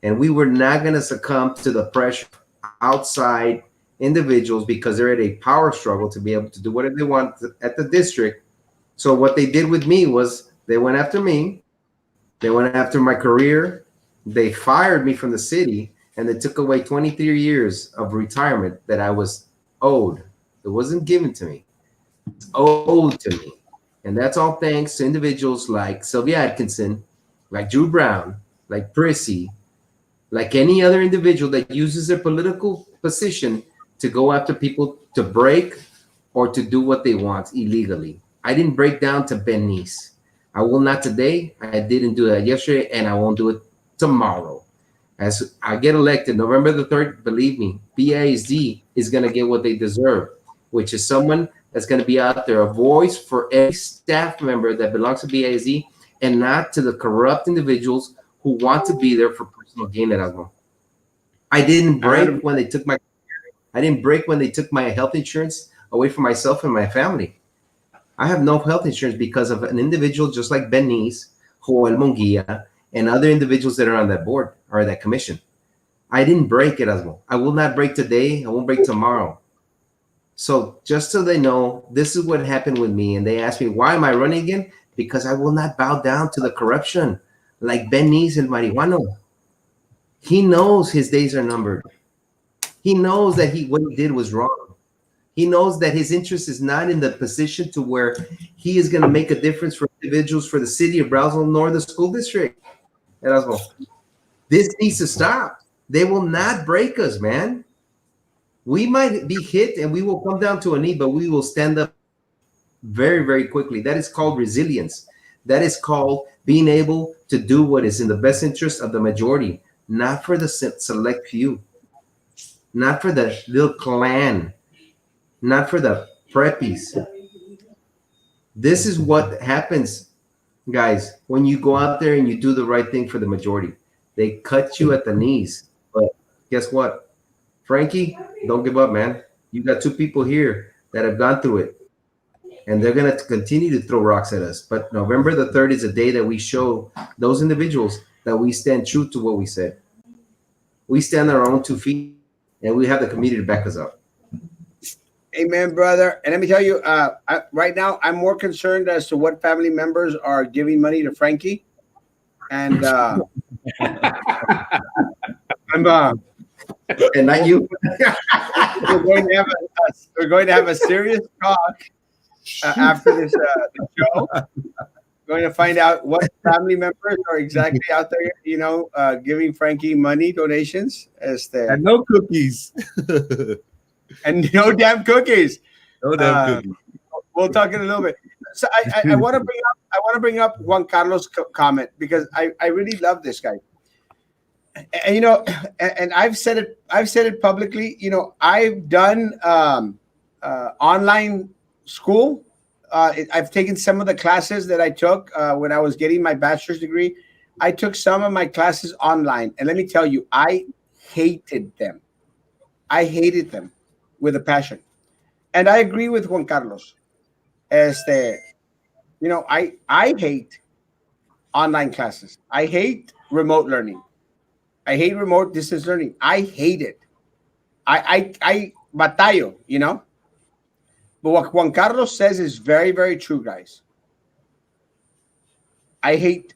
And we were not going to succumb to the pressure of outside individuals because they're at a power struggle to be able to do whatever they want at the district. So what they did with me was they went after me. They went after my career. They fired me from the city, and they took away 23 years of retirement that I was owed. It wasn't given to me. It's owed to me. And that's all thanks to individuals like Sylvia Atkinson, like Drew Brown, like Prissy, like any other individual that uses their political position to go after people to break or to do what they want illegally. I didn't break down to Ben Neese. I will not today. I didn't do that yesterday, and I won't do it tomorrow. As I get elected November the 3rd, believe me, BASD is going to get what they deserve, which is someone that's going to be out there, a voice for every staff member that belongs to BASD, and not to the corrupt individuals who want to be there for personal gain. I didn't break when they took my health insurance away from myself and my family. I have no health insurance because of an individual just like Ben Neese, Joel Monguia, and other individuals that are on that board or that commission. I didn't break it, Erasmo. I will not break today. I won't break tomorrow. So just so they know, this is what happened with me. And they asked me, why am I running again? Because I will not bow down to the corruption like Ben Neese and Marihuano. He knows his days are numbered. He knows that what he did was wrong. He knows that his interest is not in the position to where he is going to make a difference for individuals for the city of Brownsville nor the school district. Erasmo, this needs to stop. They will not break us, man. We might be hit and we will come down to a knee, but we will stand up very, very quickly. That is called resilience. That is called being able to do what is in the best interest of the majority, not for the select few, not for the little clan, not for the preppies. This is what happens, guys, when you go out there and you do the right thing for the majority. They cut you at the knees. But guess what? Frankie, don't give up, man. You got two people here that have gone through it, and they're going to continue to throw rocks at us. But November the 3rd is a day that we show those individuals that we stand true to what we said. We stand on our own 2 feet, and we have the community to back us up. Amen, brother. And let me tell you, right now, I'm more concerned as to what family members are giving money to Frankie, and I'm And not you. we're going to have a serious talk after this show. Going to find out what family members are exactly out there, giving Frankie money donations, And no cookies. and no damn cookies. No damn cookies. We'll talk in a little bit. So I want to bring up Juan Carlos' comment because I really love this guy. And and I've said it publicly. I've done online school. I've taken some of the classes that I took when I was getting my bachelor's degree. I took some of my classes online, and let me tell you, I hated them. I hated them with a passion, and I agree with Juan Carlos. I hate online classes. I hate remote learning. I hate remote distance learning. I hate it. I batallo. But what Juan Carlos says is very, very true, guys. I hate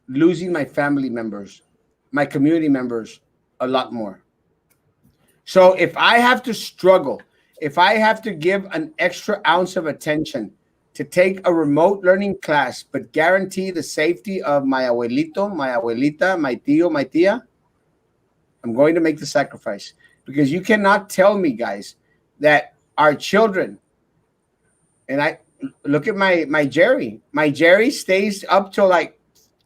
losing my family members, my community members, a lot more. So if I have to struggle, if I have to give an extra ounce of attention to take a remote learning class, but guarantee the safety of my abuelito, my abuelita, my tío, my tía, I'm going to make the sacrifice. Because you cannot tell me, guys, that our children, and I look at my Jerry. My Jerry stays up till like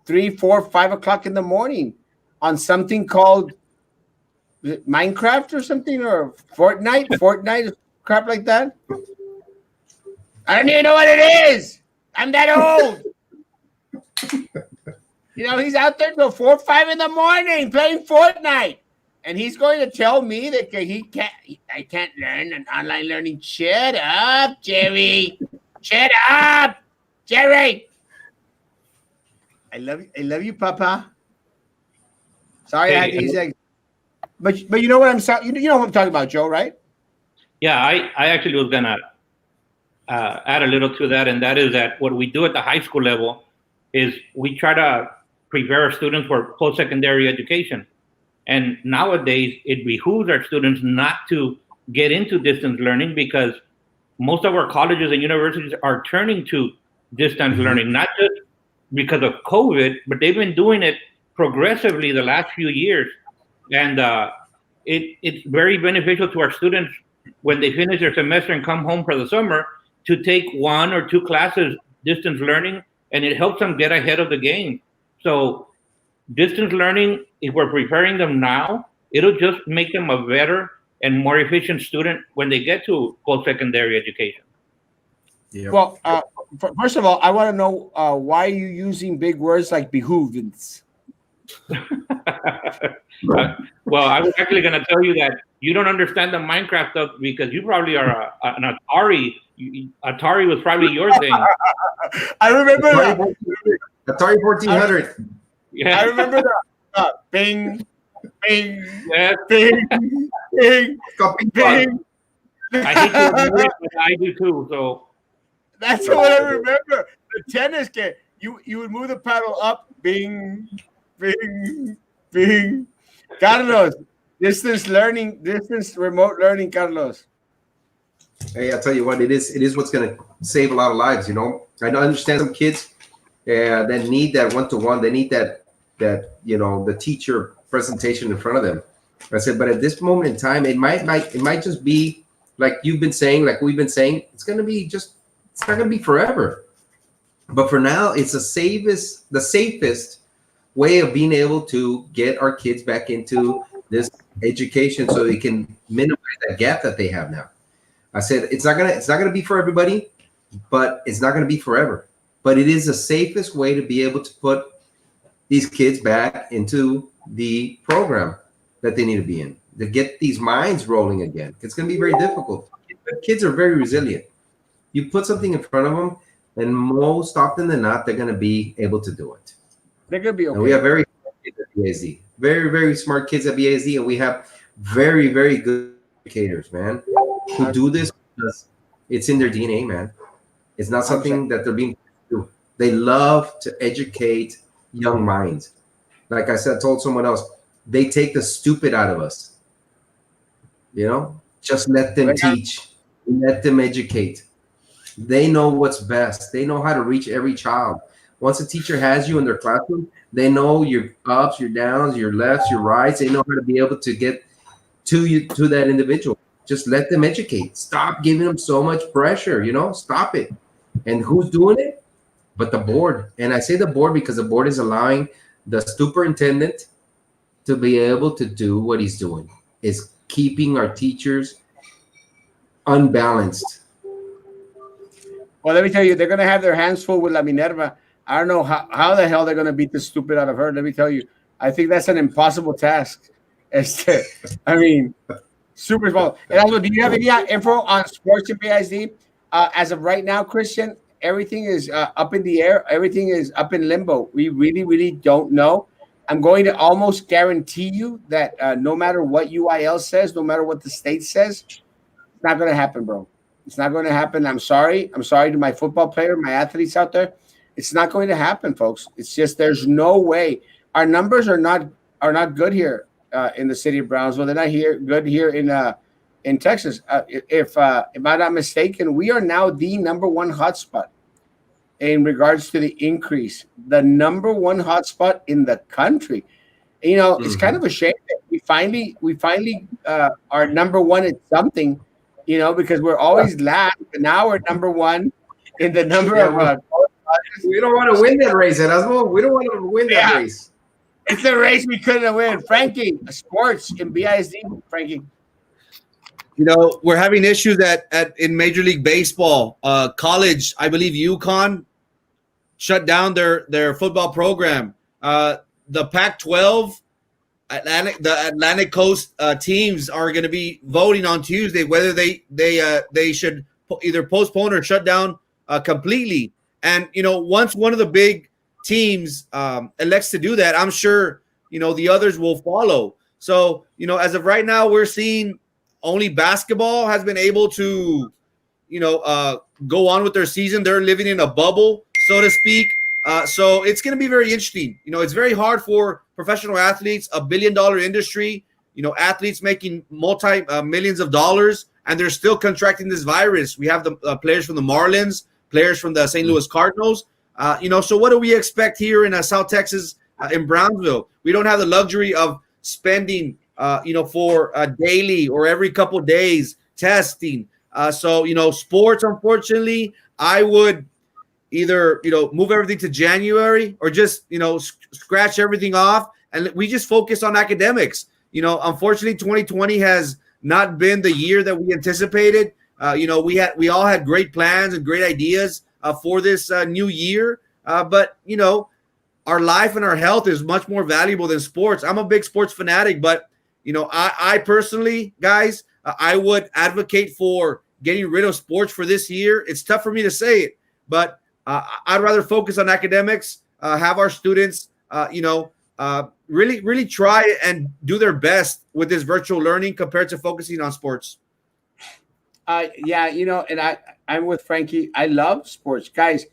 3, 4, 5 o'clock in the morning on something called Minecraft or something, or Fortnite, crap like that. I don't even know what it is. I'm that old. He's out there till 4 or 5 in the morning playing Fortnite. And he's going to tell me that I can't learn an online learning. Shut up, Jerry. Shut up, Jerry. I love you, Papa. Sorry, I had to use that. But you know what I'm saying? You know what I'm talking about, Joe, right? Yeah, I actually was gonna add a little to that, and that is that what we do at the high school level is we try to prepare our students for post-secondary education. And nowadays, it behooves our students not to get into distance learning because most of our colleges and universities are turning to distance learning, not just because of COVID, but they've been doing it progressively the last few years. And it's very beneficial to our students when they finish their semester and come home for the summer to take 1 or 2 classes distance learning, and it helps them get ahead of the game. So distance learning, if we're preparing them now, it'll just make them a better and more efficient student when they get to post-secondary education. Yeah. Well, first of all, I want to know why you're using big words like behoovens. Well, I was actually going to tell you that you don't understand the Minecraft stuff because you probably are an Atari. Atari was probably your thing. I remember that. Atari 1400. Yeah. I remember that. Bing, bing, Yes. bing, bing, bing. I hate to admit it, but I do too. So that's what I remember. The tennis game. You would move the paddle up. Bing, bing, bing. Carlos, distance remote learning, Carlos. Hey, I'll tell you what, it is what's going to save a lot of lives. I understand some kids that need that one-to-one. They need that the teacher presentation in front of them. I said, but at this moment in time, it might just be like you've been saying, like we've been saying. It's not going to be forever. But for now, it's the safest way of being able to get our kids back into this education so they can minimize that gap that they have now. I said it's not gonna be for everybody, but it's not gonna be forever. But it is the safest way to be able to put these kids back into the program that they need to be in, to get these minds rolling again. It's gonna be very difficult. Kids are very resilient. You put something in front of them, and most often than not, they're gonna be able to do it. They're gonna be okay. And we have very smart kids at BASD, very, very smart kids at BASD, and we have very, very good educators, man, who do this because it's in their DNA, man. It's not 100%. something that they're being do. They love to educate young minds. Like I said, told someone else, they take the stupid out of us. You know, just let them teach, let them educate. They know what's best. They know how to reach every child. Once a teacher has you in their classroom, they know your ups, your downs, your lefts, your rights. They know how to be able to get to you, to that individual. Just let them educate. Stop giving them so much pressure. Stop it. And who's doing it? But the board. And I say the board because the board is allowing the superintendent to be able to do what he's doing, is keeping our teachers unbalanced. Well, let me tell you, they're going to have their hands full with La Minerva. I don't know how the hell they're going to beat the stupid out of her. Let me tell you, I think that's an impossible task. I mean, super small. And also, do you have any info on sports in BISD? As of right now, Christian, everything is up in the air. Everything is up in limbo. We really, really don't know. I'm going to almost guarantee you that no matter what UIL says, no matter what the state says, it's not going to happen, bro. It's not going to happen. I'm sorry. I'm sorry to my football player, my athletes out there. It's not going to happen, folks. It's just there's no way. Our numbers are not good here in the city of Brownsville. They're not good here in Texas. If I'm not mistaken, we are now the number one hotspot in regards to the increase. The number one hotspot in the country. It's kind of a shame that we finally are number one at something. Because we're always last, but now we're number one in the number of. We don't want to win that race, Erasmo. We don't want to win that race. It's a race we couldn't win. Frankie, sports in BISD, Frankie. We're having issues in Major League Baseball. College, I believe UConn shut down their football program. The Pac-12. The Atlantic Coast teams are going to be voting on Tuesday whether they should either postpone or shut down completely. And once one of the big teams elects to do that, I'm sure the others will follow. So as of right now, we're seeing only basketball has been able to go on with their season. They're living in a bubble, so to speak. So it's going to be very interesting. It's very hard for professional athletes, $1 billion industry, athletes making multi-millions of dollars, and they're still contracting this virus. We have the players from the Marlins, players from the St. Louis Cardinals. So what do we expect here in South Texas, in Brownsville? We don't have the luxury of spending, for daily or every couple of days testing. So sports, unfortunately, I would either move everything to January or just scratch everything off and we just focus on academics. Unfortunately 2020 has not been the year that we anticipated. We all had great plans and great ideas for this new year, but our life and our health is much more valuable than sports. I'm a big sports fanatic, but I personally, guys, I would advocate for getting rid of sports for this year. It's tough for me to say it, but I'd rather focus on academics, have our students, really, really try and do their best with this virtual learning compared to focusing on sports. And I'm with Frankie. I love sports, guys.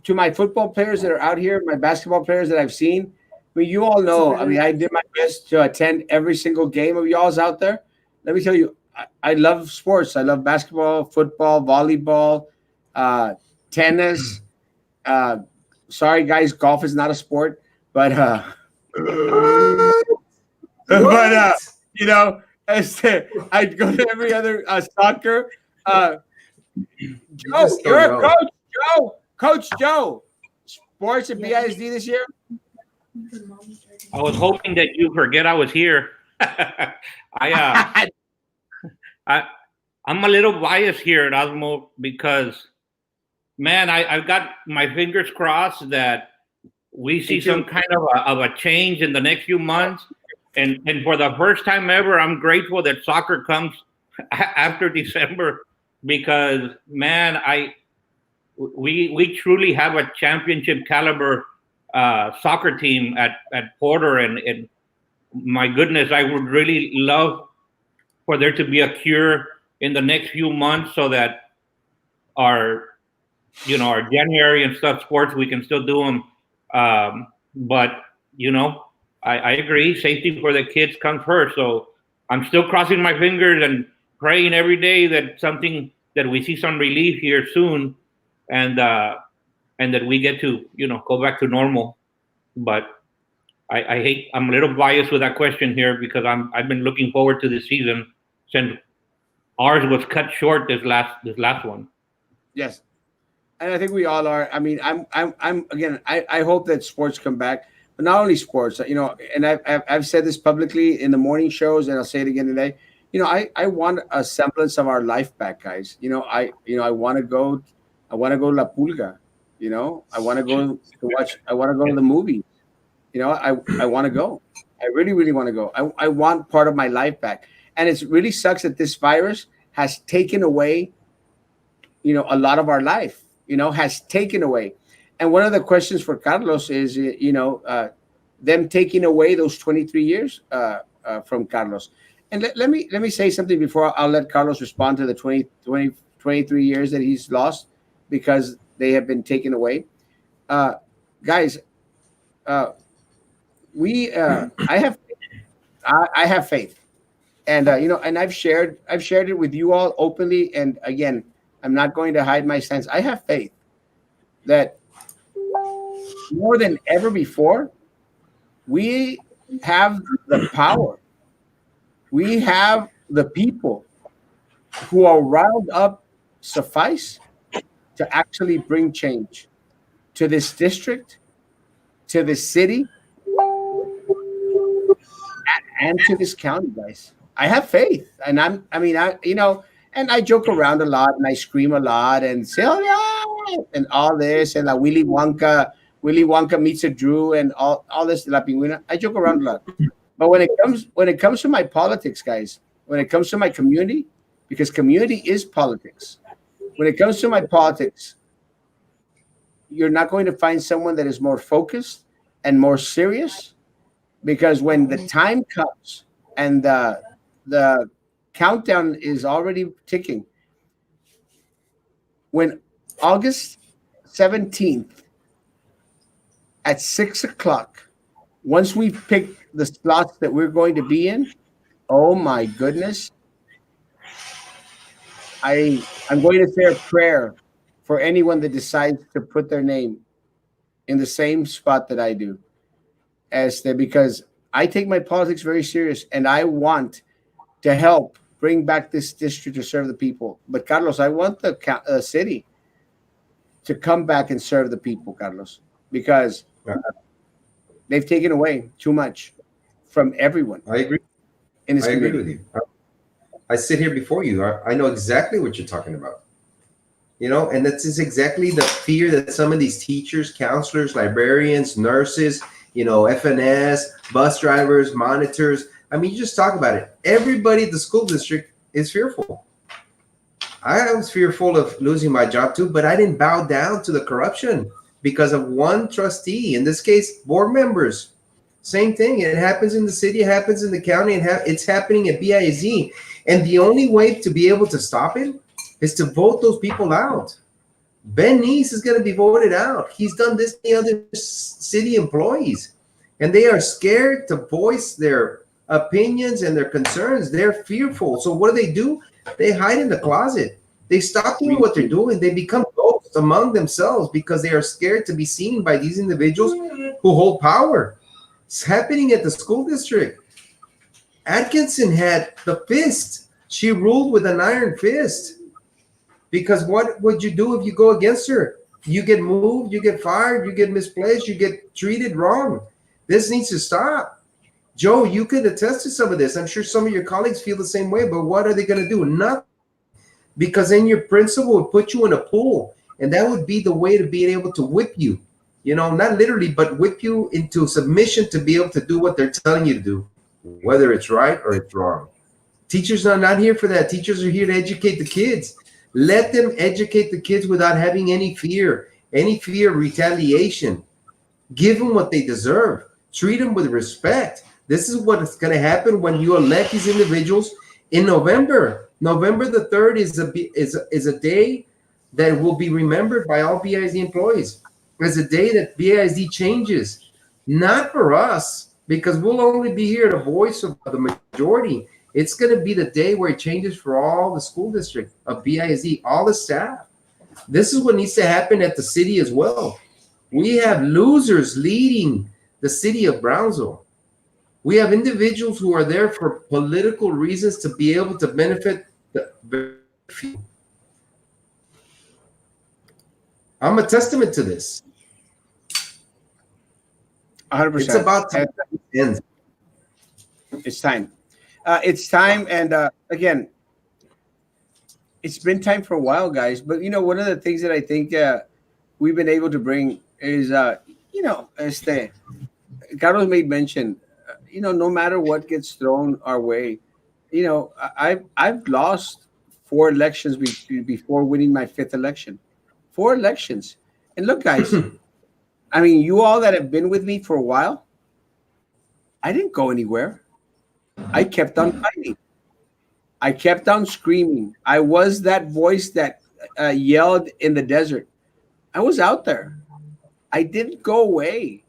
To my football players that are out here, my basketball players that I've seen, you all know. I did my best to attend every single game of y'all's out there. Let me tell you, I love sports. I love basketball, football, volleyball, tennis. Sorry, guys, golf is not a sport, but I go to every other soccer. Joe, you're a coach. Coach Joe, sports at BISD this year. I was hoping that you forget I was here. I'm a little biased here, Erasmo, because man, I've got my fingers crossed that we see some kind of a change in the next few months. And for the first time ever, I'm grateful that soccer comes after December because, man, we truly have a championship caliber soccer team at Porter. And my goodness, I would really love for there to be a cure in the next few months so that our our January and stuff sports we can still do them. But I agree. Safety for the kids comes first. So I'm still crossing my fingers and praying every day that we see some relief here soon, and that we get to go back to normal. But I hate. I'm a little biased with that question here because I've been looking forward to this season since ours was cut short this last one. Yes, and I think we all are. I mean, I'm again. I hope that sports come back, but not only sports. And I've said this publicly in the morning shows, and I'll say it again today. I want a semblance of our life back, guys. I want to go. I want to go to La Pulga. I want to go to watch. I want to go to the movie. I want to go. I really, really want to go. I want part of my life back. And it really sucks that this virus has taken away, a lot of our life, has taken away. And one of the questions for Carlos is, them taking away those 23 years from Carlos. And let me say something before I'll let Carlos respond to the 23 years that he's lost because they have been taken away. Guys, I have faith, and and I've shared it with you all openly. And again, I'm not going to hide my stance. I have faith that more than ever before, we have the power. We have the people who are riled up suffice to actually bring change to this district, to this city, and to this county, guys. I have faith, and and I joke around a lot, and I scream a lot, and say, "Oh yeah," and all this, and Willy Wonka meets a Drew, and all this, La Pingüina. I joke around a lot, but when it comes to my politics, guys, when it comes to my community, because community is politics. When it comes to my politics, you're not going to find someone that is more focused and more serious, because when the time comes and the countdown is already ticking, when August 17th at 6 o'clock, once we've picked the slots that we're going to be in, oh my goodness, I'm going to say a prayer for anyone that decides to put their name in the same spot that I do, because I take my politics very serious, and I want to help bring back this district to serve the people. But Carlos, I want the city to come back and serve the people, Carlos, because they've taken away too much from everyone. I agree. In this community. Agree with you. I sit here before you. I know exactly what you're talking about. And that's just exactly the fear that some of these teachers, counselors, librarians, nurses, FNS, bus drivers, monitors. I mean, you just talk about it. Everybody at the school district is fearful. I was fearful of losing my job too, but I didn't bow down to the corruption because of one trustee, in this case, board members. Same thing. It happens in the city, it happens in the county, and it's happening at BIZ. And the only way to be able to stop it is to vote those people out. Ben Neese is going to be voted out. He's done this to the other city employees, and they are scared to voice their opinions and their concerns. They're fearful. So what do? They hide in the closet. They stop doing what they're doing. They become ghosts among themselves because they are scared to be seen by these individuals who hold power. It's happening at the school district. Atkinson had the fist. She ruled with an iron fist. Because what would you do if you go against her? You get moved, you get fired, you get misplaced, you get treated wrong. This needs to stop. Joe, you could attest to some of this. I'm sure some of your colleagues feel the same way, but what are they going to do? Nothing. Because then your principal would put you in a pool, and that would be the way to be able to whip you. Not literally, but whip you into submission to be able to do what they're telling you to do, whether it's right or it's wrong. Teachers are not here for that. Teachers are here to educate the kids. Let them educate the kids without having any fear of retaliation. Give them what they deserve. Treat them with respect. This is what's going to happen when you elect these individuals in November. November the 3rd is a day that will be remembered by all BISD employees as a day that BISD changes, not for us, because we'll only be here the voice of the majority. It's going to be the day where it changes for all the school district of BISD, all the staff. This is what needs to happen at the city as well. We have losers leading the city of Brownsville. We have individuals who are there for political reasons to be able to benefit the very few. I'm a testament to this. 100%. It's about time it ends. It's time. It's time, and again, it's been time for a while, guys. But one of the things that I think we've been able to bring is, Carlos made mention. No matter what gets thrown our way, I've lost 4 elections before winning my 5th election. 4 elections, and look, guys. I mean, you all that have been with me for a while, I didn't go anywhere. I kept on fighting. I kept on screaming. I was that voice that yelled in the desert. I was out there. I didn't go away.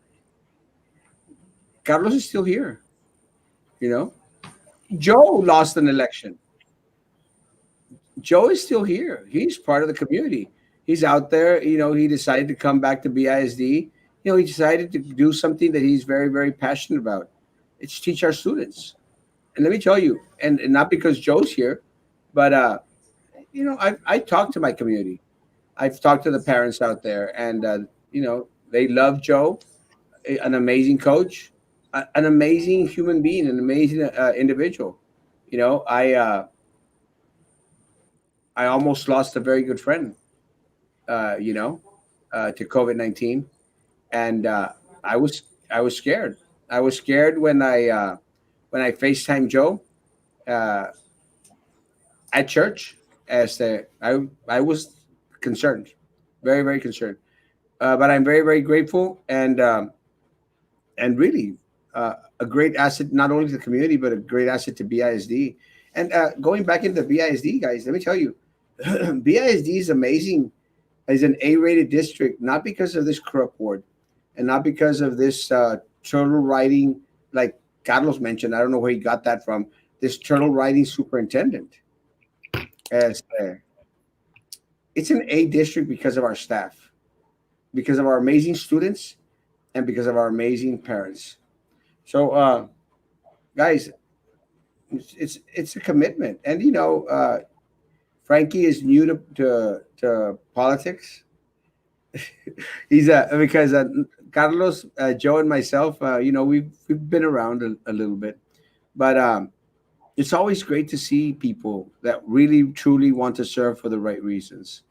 Carlos is still here. Joe lost an election. Joe is still here. He's part of the community. He's out there. He decided to come back to BISD. He decided to do something that he's very, very passionate about. It's teach our students. And let me tell you, and not because Joe's here, but I talked to my community. I've talked to the parents out there, and they love Joe, an amazing coach, an amazing human being, an amazing individual. I almost lost a very good friend, to COVID-19, and I was scared. I was scared when I FaceTimed Joe at church. I was concerned, very, very concerned. But I'm very, very grateful, and really a great asset not only to the community but a great asset to BISD. And going back into BISD, guys, let me tell you, BISD is amazing as an A-rated district, not because of this corrupt board, and not because of this turtle riding, like Carlos mentioned. I don't know where he got that from. This turtle riding superintendent. As it's an A district because of our staff, because of our amazing students, and because of our amazing parents. So, guys, it's a commitment, and Frankie is new to politics. He's because Carlos, Joe, and myself, we've been around a little bit, but it's always great to see people that really truly want to serve for the right reasons.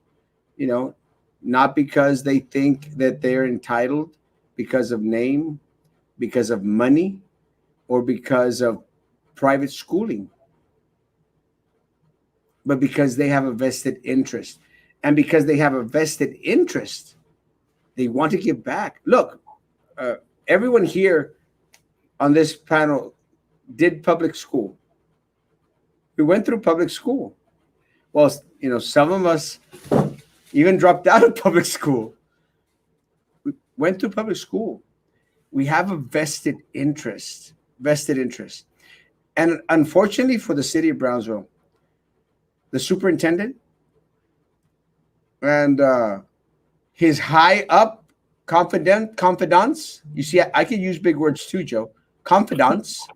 Not because they think that they're entitled, because of name, because of money, or because of private schooling, but because they have a vested interest. And because they have a vested interest, they want to give back. Look, everyone here on this panel did public school. We went through public school. Well, some of us even dropped out of public school. We went through public school. We have a vested interest. And unfortunately for the city of Brownsville, the superintendent and his high up confidants. You see, I can use big words too, Joe. Confidants.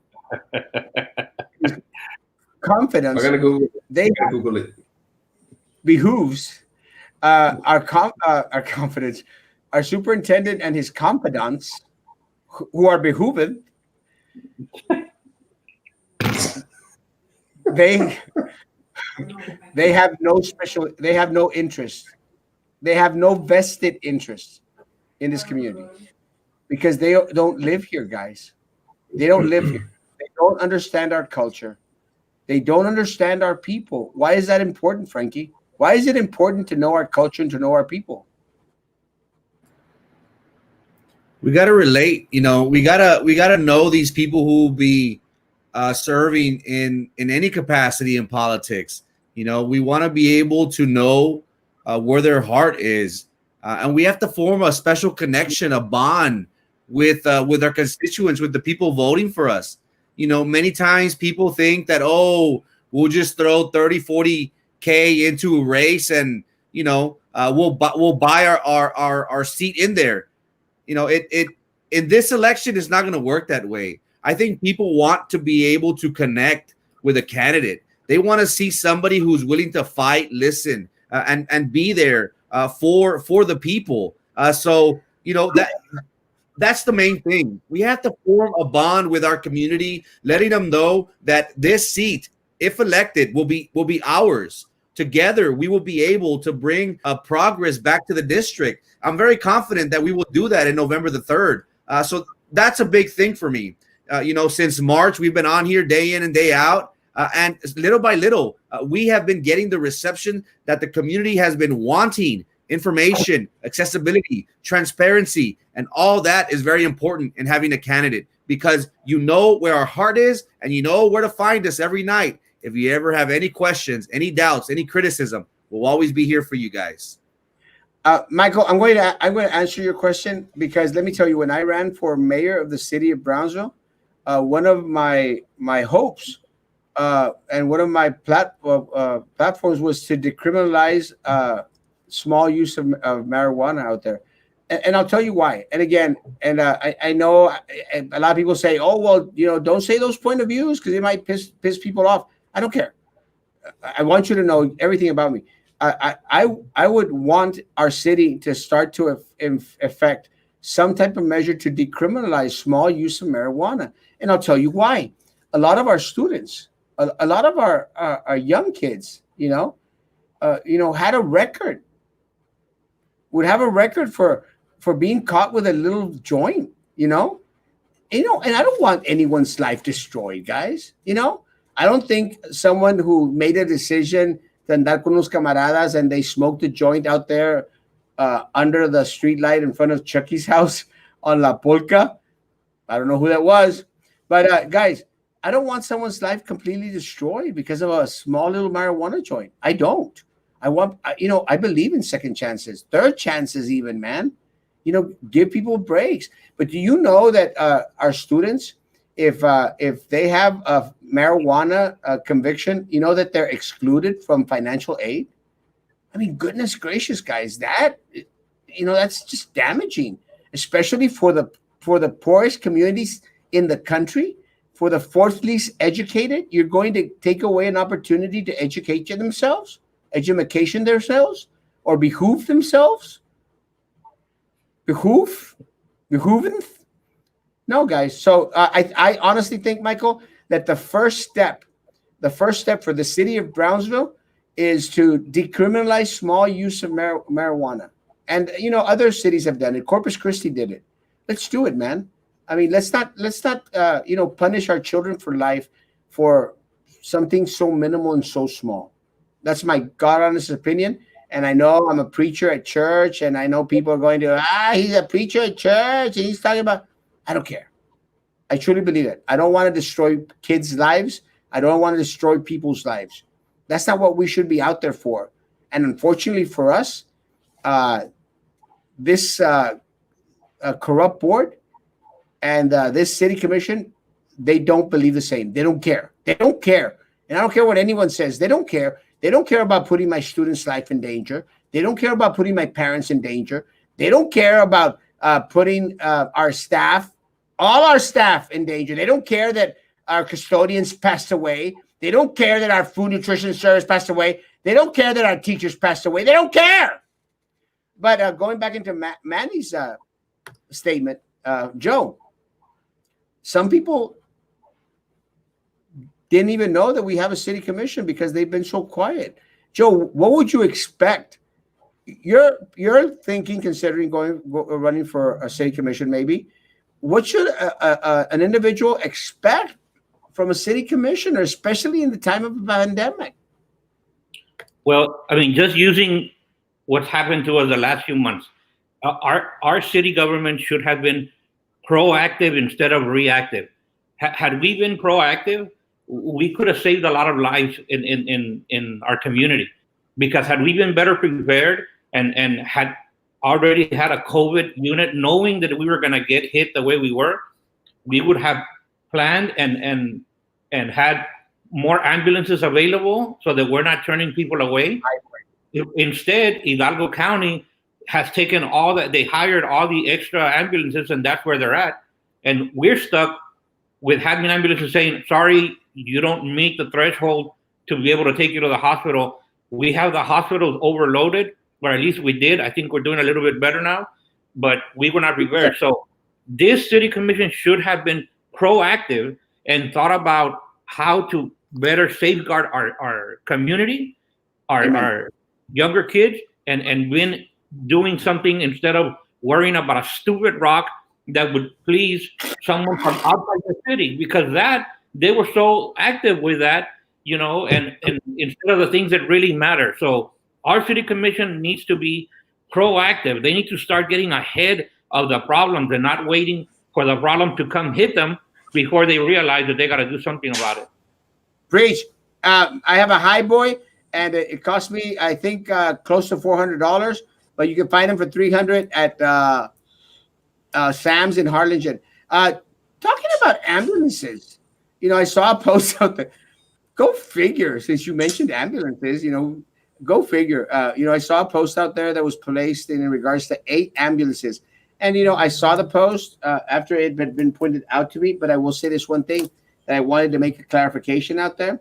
Confidence. I'm gonna Google it. They Google it. Behooves our confidence, our superintendent and his confidants, who are behooved. They have no interest. They have no vested interest in this community because they don't live here, guys. They don't live here. They don't understand our culture. They don't understand our people. Why is that important, Frankie? Why is it important to know our culture and to know our people? We got to relate. We gotta know these people who will be serving in any capacity in politics. We want to be able to know where their heart is, and we have to form a special connection, a bond with our constituents, with the people voting for us. Many times people think that, we'll just throw 30-40K into a race, and we'll buy our seat in there. It in this election is not going to work that way. I think people want to be able to connect with a candidate. They want to see somebody who's willing to fight, listen, and be there for the people. So that's the main thing. We have to form a bond with our community, letting them know that this seat, if elected, will be ours. Together, we will be able to bring progress back to the district. I'm very confident that we will do that in November the 3rd. So that's a big thing for me. Since March, we've been on here day in and day out. And little by little, we have been getting the reception that the community has been wanting. Information, accessibility, transparency, and all that is very important in having a candidate, because where our heart is and where to find us every night. If you ever have any questions, any doubts, any criticism, we'll always be here for you guys. Michael, I'm going to answer your question, because let me tell you, when I ran for mayor of the city of Brownsville, one of my hopes and one of my platforms was to decriminalize small use of marijuana out there. And I'll tell you why. And again, I know a lot of people say, oh, well, don't say those point of views because it might piss people off. I don't care. I want you to know everything about me. I would want our city to start to effect some type of measure to decriminalize small use of marijuana. And I'll tell you why. A lot of our students, a lot of our young kids, had a record, would have a record for being caught with a little joint, and I don't want anyone's life destroyed, guys. I don't think someone who made a decision to andar con unos camaradas and they smoked a joint out there under the street light in front of Chucky's house on La Polka. I don't know who that was, but guys, I don't want someone's life completely destroyed because of a small little marijuana joint. I don't. I believe in second chances, third chances, even, man. Give people breaks. But do you know that our students, if they have a marijuana conviction, that they're excluded from financial aid? I mean, goodness gracious, guys, that's just damaging, especially for the poorest communities in the country. For the fourth least educated, you're going to take away an opportunity to educate themselves, or behoove themselves. Behooving? No, guys. So I honestly think, Michael, that the first step for the city of Brownsville is to decriminalize small use of marijuana. And other cities have done it. Corpus Christi did it. Let's do it, man. I mean, let's not punish our children for life for something so minimal and so small. That's my God honest opinion. And I know I'm a preacher at church, and I know people are going to, he's a preacher at church, and he's talking about, I don't care. I truly believe it. I don't want to destroy kids' lives. I don't want to destroy people's lives. That's not what we should be out there for. And unfortunately for us, this corrupt board and this city commission, they don't believe the same. They don't care. They don't care. And I don't care what anyone says. They don't care. They don't care about putting my students' life in danger. They don't care about putting my parents in danger. They don't care about putting our staff, all our staff, in danger. They don't care that our custodians passed away. They don't care that our food nutrition service passed away. They don't care that our teachers passed away. They don't care. But going back into Manny's statement, Joe, some people didn't even know that we have a city commission because they've been so quiet. Joe, what would you expect? You're thinking, considering running for a city commission, maybe. What should an individual expect from a city commissioner, especially in the time of a pandemic? Well, I mean, just using what's happened to us the last few months, our city government should have been proactive instead of reactive. had we been proactive, we could have saved a lot of lives in our community. Because had we been better prepared and had already had a COVID unit, knowing that we were going to get hit the way we were, we would have planned and had more ambulances available so that we're not turning people away. Instead, Hidalgo County has taken all that, they hired all the extra ambulances, and that's where they're at. And we're stuck with having ambulances saying, sorry, you don't meet the threshold to be able to take you to the hospital. We have the hospitals overloaded, or at least we did. I think we're doing a little bit better now, but we were not prepared. So this city commission should have been proactive and thought about how to better safeguard our community, our younger kids, and been doing something instead of worrying about a stupid rock that would please someone from outside the city, because that they were so active with that, and instead of the things that really matter. So our city commission needs to be proactive. They need to start getting ahead of the problems and not waiting for the problem to come hit them before they realize that they got to do something about it. Preach. I have a high boy, and it cost me, I think, close to $400, but you can find them for $300 at Sam's in Harlingen. Talking about ambulances, I saw a post out there. Go figure, since you mentioned ambulances, go figure. I saw a post out there that was placed in regards to 8 ambulances. And, I saw the post after it had been pointed out to me, but I will say this one thing that I wanted to make a clarification out there.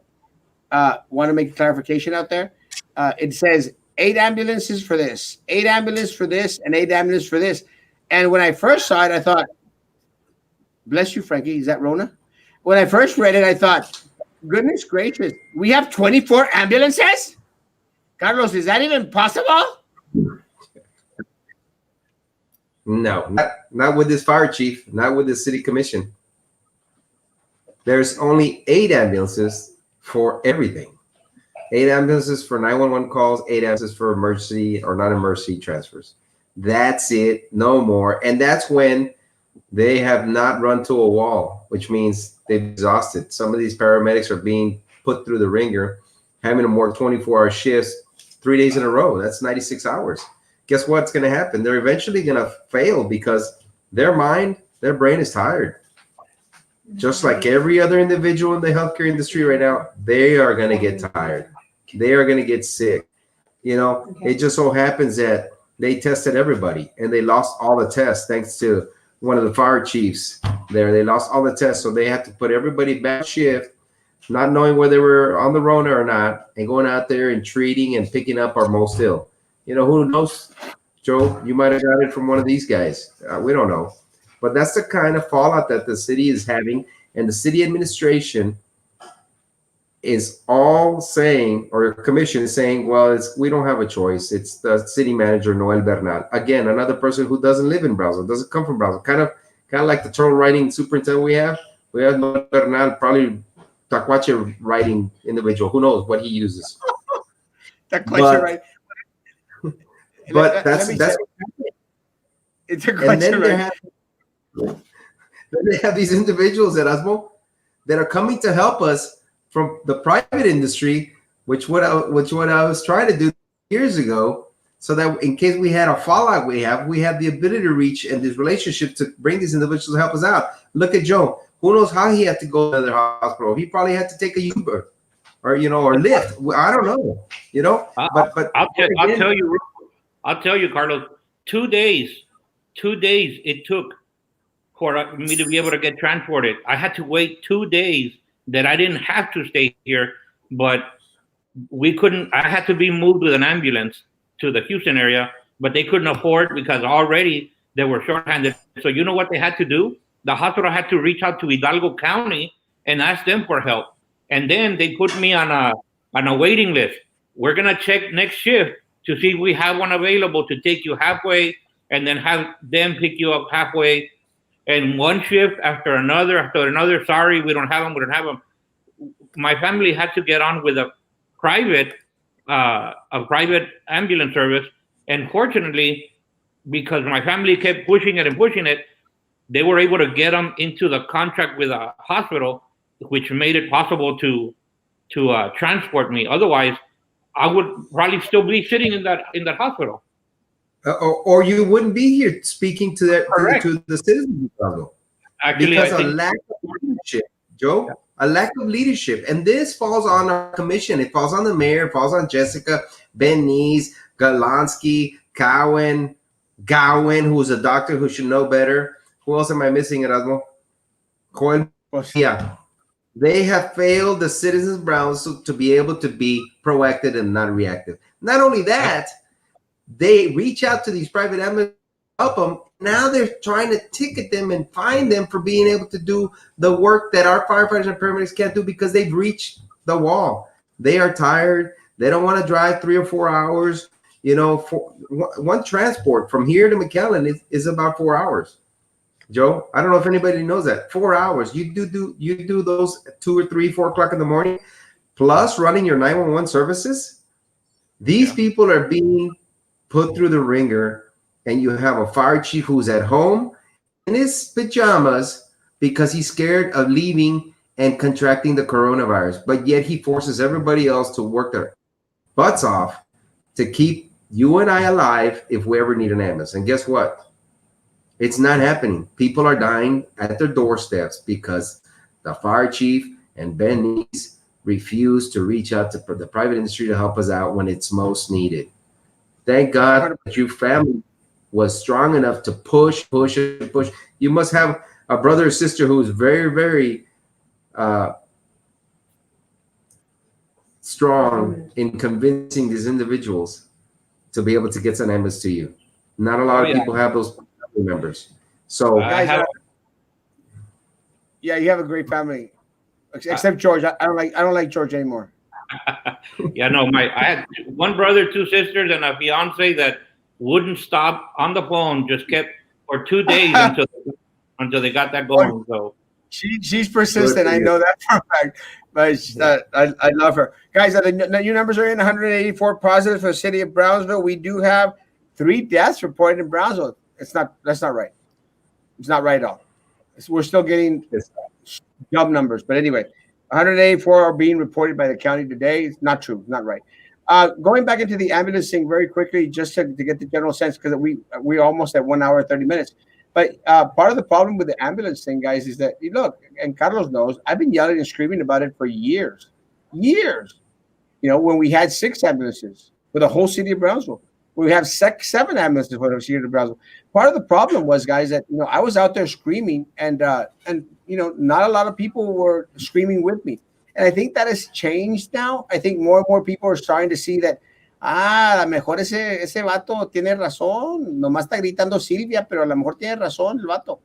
It says 8 ambulances for this, 8 ambulances for this, and 8 ambulances for this. And when I first saw it, I thought, bless you, Frankie. Is that Rona? When I first read it, I thought, goodness gracious, we have 24 ambulances? Carlos, is that even possible? No, not with this fire chief, not with the city commission. There's only 8 ambulances for everything. 8 ambulances for 911 calls, 8 ambulances for emergency or non-emergency transfers. That's it, no more. And that's when they have not run to a wall, which means they've exhausted. Some of these paramedics are being put through the ringer, having to work 24-hour shifts 3 days in a row. That's 96 hours. Guess what's going to happen? They're eventually going to fail because their brain is tired. Just like every other individual in the healthcare industry right now, they are going to get tired. They are going to get sick. It just so happens that they tested everybody and they lost all the tests thanks to one of the fire chiefs there. They lost all the tests. So they had to put everybody back shift, not knowing whether they were on the Rona or not, and going out there and treating and picking up our most ill. Who knows, Joe? You might have got it from one of these guys. We don't know. But that's the kind of fallout that the city is having. And the city administration is all saying, or commission is saying, well, we don't have a choice. It's the city manager, Noel Bernal. Again, another person who doesn't live in Brownsville, doesn't come from Brownsville. Kind of like the turtle riding superintendent we have. We have Noel Bernal, probably Tacuache riding individual. Who knows what he uses. Tacuache riding. But that's it's a and then right. they have these individuals, Erasmo, that are coming to help us from the private industry, which what I was trying to do years ago, so that in case we had a fallout, we have the ability to reach and this relationship to bring these individuals to help us out. Look at Joe. Who knows how he had to go to the hospital? He probably had to take a Uber, or or Lyft. I don't know. But I'll tell you, Carlos. 2 days it took for me to be able to get transported. I had to wait 2 days that I didn't have to stay here, but we couldn't. I had to be moved with an ambulance to the Houston area, but they couldn't afford because already they were shorthanded. So you know what they had to do? The hospital had to reach out to Hidalgo County and ask them for help. And then they put me on a waiting list. We're gonna check next shift to see if we have one available to take you halfway and then have them pick you up halfway. And one shift after another, sorry, we don't have them. My family had to get on with a private ambulance service. And fortunately, because my family kept pushing it, they were able to get them into the contract with a hospital, which made it possible to transport me. Otherwise, I would probably still be sitting in that hospital. Or you wouldn't be here speaking to Correct. to the citizens, Ricardo, Actually, because I a think lack of leadership, Joe, a lack of leadership, and this falls on our commission. It falls on the mayor. It falls on Jessica, Ben Nees, Galansky, Gowen, who's a doctor who should know better. Who else am I missing, Erasmo? Joel. Yeah, they have failed the citizens Browns to be able to be proactive and not reactive. Not only that, they reach out to these private ambulances to help them. Now they're trying to ticket them and fine them for being able to do the work that our firefighters and paramedics can't do because they've reached the wall. They are tired. They don't want to drive 3 or 4 hours. You know, for one transport from here to McAllen is about 4 hours. Joe, I don't know if anybody knows that. 4 hours. You do those 2 or 3, 4 o'clock in the morning, plus running your 911 services. These people are being put through the ringer, and you have a fire chief who's at home in his pajamas because he's scared of leaving and contracting the coronavirus, but yet he forces everybody else to work their butts off to keep you and I alive if we ever need an ambulance. And guess what? It's not happening. People are dying at their doorsteps because the fire chief and Ben Nees refuse to reach out to the private industry to help us out when it's most needed. Thank God that your family was strong enough to push. You must have a brother or sister who's very, very strong in convincing these individuals to be able to get an ambulance to you. Not a lot of people have those family members. So, guys, yeah, you have a great family, except George. I don't like George anymore. Yeah, no, I had one brother, 2 sisters, and a fiance that wouldn't stop on the phone. Just kept for 2 days until they got that going. So she's persistent. I know that for a fact. But I love her, guys. The new numbers are in 184 positive for the city of Brownsville. We do have 3 deaths reported in Brownsville. That's not right. It's not right at all. We're still getting dumb numbers, but anyway. 184 are being reported by the county today. It's not true, not right. Going back into the ambulance thing very quickly, just to get the general sense, because we almost at 1 hour 30 minutes. But part of the problem with the ambulance thing, guys, is that look, and Carlos knows, I've been yelling and screaming about it for years. You know, when we had 6 ambulances for the whole city of Brownsville, we have 7 ambulances for the city of Brownsville. Part of the problem was, guys, that I was out there screaming, and not a lot of people were screaming with me. And I think that has changed now. I think more and more people are starting to see that, a lo mejor ese vato tiene razón, nomás está gritando Silvia, pero a lo mejor tiene razón el vato.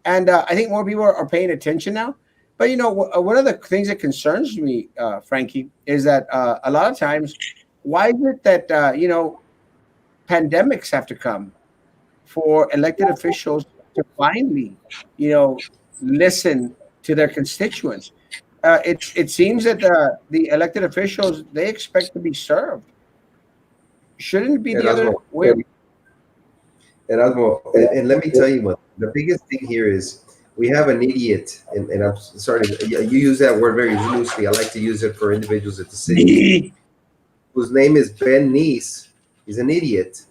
And I think more people are paying attention now. But, one of the things that concerns me, Frankie, is that a lot of times, why is it that, pandemics have to come for elected officials to finally, listen to their constituents? It seems that the elected officials, they expect to be served. Shouldn't it be the other way? Erasmo, and let me tell you what the biggest thing here is. We have an idiot, and I'm sorry, you use that word very loosely. I like to use it for individuals at the city whose name is Ben Nees. He's an idiot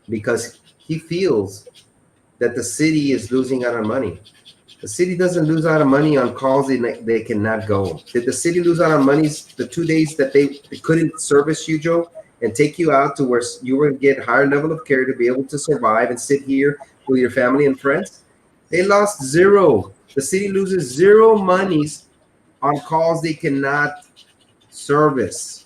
because he feels that the city is losing out on money. The city doesn't lose out on money on calls they cannot go. Did the city lose out on money the 2 days that they couldn't service you, Joe, and take you out to where you were going to get higher level of care to be able to survive and sit here with your family and friends? They lost 0. The city loses 0 monies on calls they cannot service.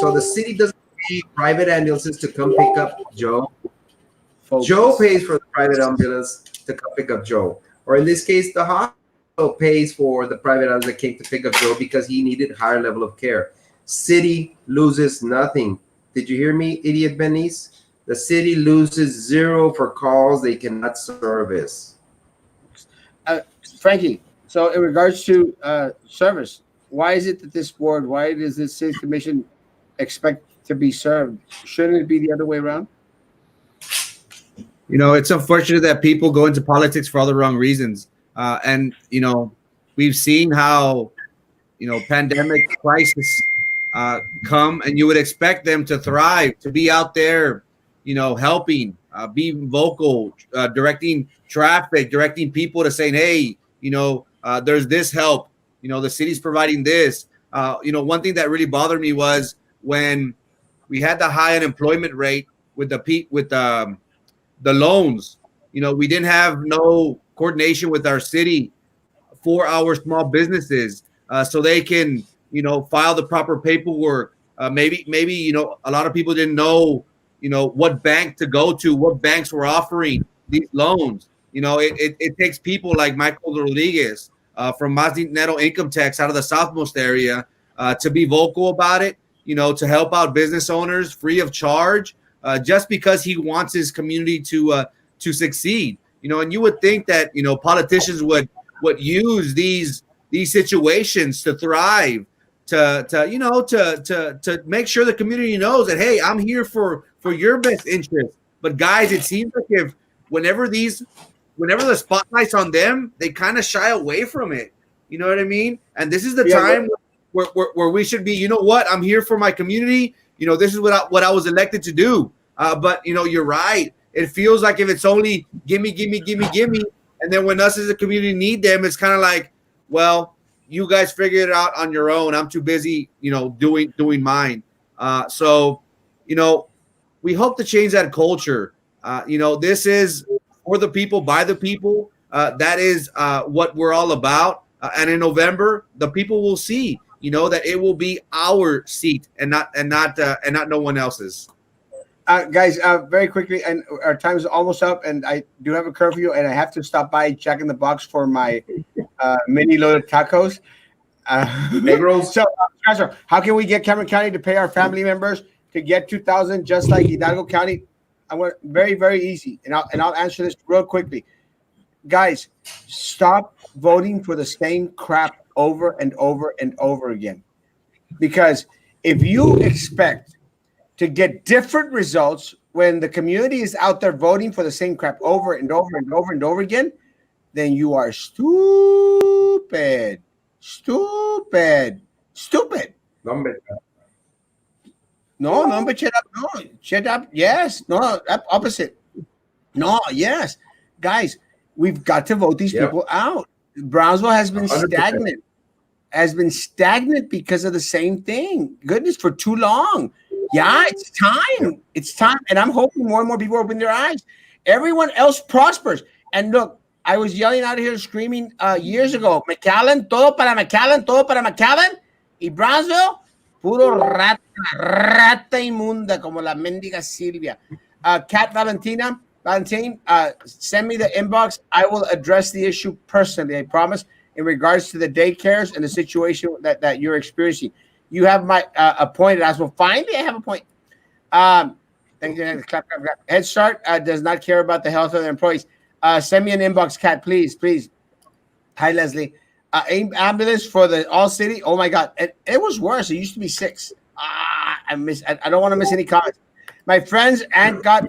So the city doesn't pay private ambulances to come pick up Joe. Focus. Joe pays for the private ambulance to come pick up Joe. Or in this case, the hospital pays for the private ambulance that came to pick up Joe because he needed higher level of care. City loses nothing. Did you hear me, idiot Ben Nees? The city loses 0 for calls they cannot service. Frankie, so in regards to service, why is it that this board, why does this city commission expect to be served? Shouldn't it be the other way around? It's unfortunate that people go into politics for all the wrong reasons. And we've seen how pandemic crisis come, and you would expect them to thrive, to be out there, helping, be vocal, directing traffic, directing people to saying, hey, there's this help, the city's providing this. One thing that really bothered me was when we had the high unemployment rate with the loans. We didn't have no coordination with our city for our small businesses, so they can file the proper paperwork. Maybe a lot of people didn't know what bank to go to, what banks were offering these loans. It takes people like Michael Rodriguez from Más Dinero Income Tax out of the Southmost area to be vocal about it, to help out business owners free of charge, just because he wants his community to succeed. And you would think that politicians would use these situations to thrive, to make sure the community knows that, hey, I'm here for your best interest. But guys, it seems like whenever the spotlight's on them, they kind of shy away from it. You know what I mean? And this is the time where we should be, I'm here for my community. This is what I was elected to do. But you're right. It feels like if it's only gimme, and then when us as a community need them, it's kind of like, well, you guys figure it out on your own. I'm too busy, doing mine. So we hope to change that culture. This is for the people, by the people. That is what we're all about. And in November, the people will see, that it will be our seat and not no one else's. Guys, very quickly, and our time is almost up, and I do have a curfew, and I have to stop by Jack in the Box for my mini loaded tacos. Egg rolls. So, how can we get Cameron County to pay our family members to get 2,000, just like Hidalgo County? I want very, very easy, and I'll answer this real quickly. Guys, stop voting for the same crap over and over and over again, because if you expect to get different results when the community is out there voting for the same crap over and over and over and over again, then you are stupid. No, but shut up. No, shut up. Yes. No, opposite. No, yes. Guys, we've got to vote these people out. Brownsville has been 100%. stagnant because of the same thing. Goodness, for too long. Yeah, it's time. It's time. And I'm hoping more and more people open their eyes. Everyone else prospers. And look, I was yelling out here screaming years ago, McAllen, todo para McAllen, todo para McAllen. Y Brownsville, puro rata inmunda como la mendiga Silvia. Kat Valentine, send me the inbox. I will address the issue personally, I promise, in regards to the daycares and the situation that you're experiencing. You have my a point, Erasmo. Finally, I have a point. Thank you. Clap. Head Start does not care about the health of their employees. Send me an inbox, Kat, please. Hi, Leslie. Ambulance for the all city. Oh my God, it was worse. It used to be 6. I don't want to miss any comments. My friend's aunt got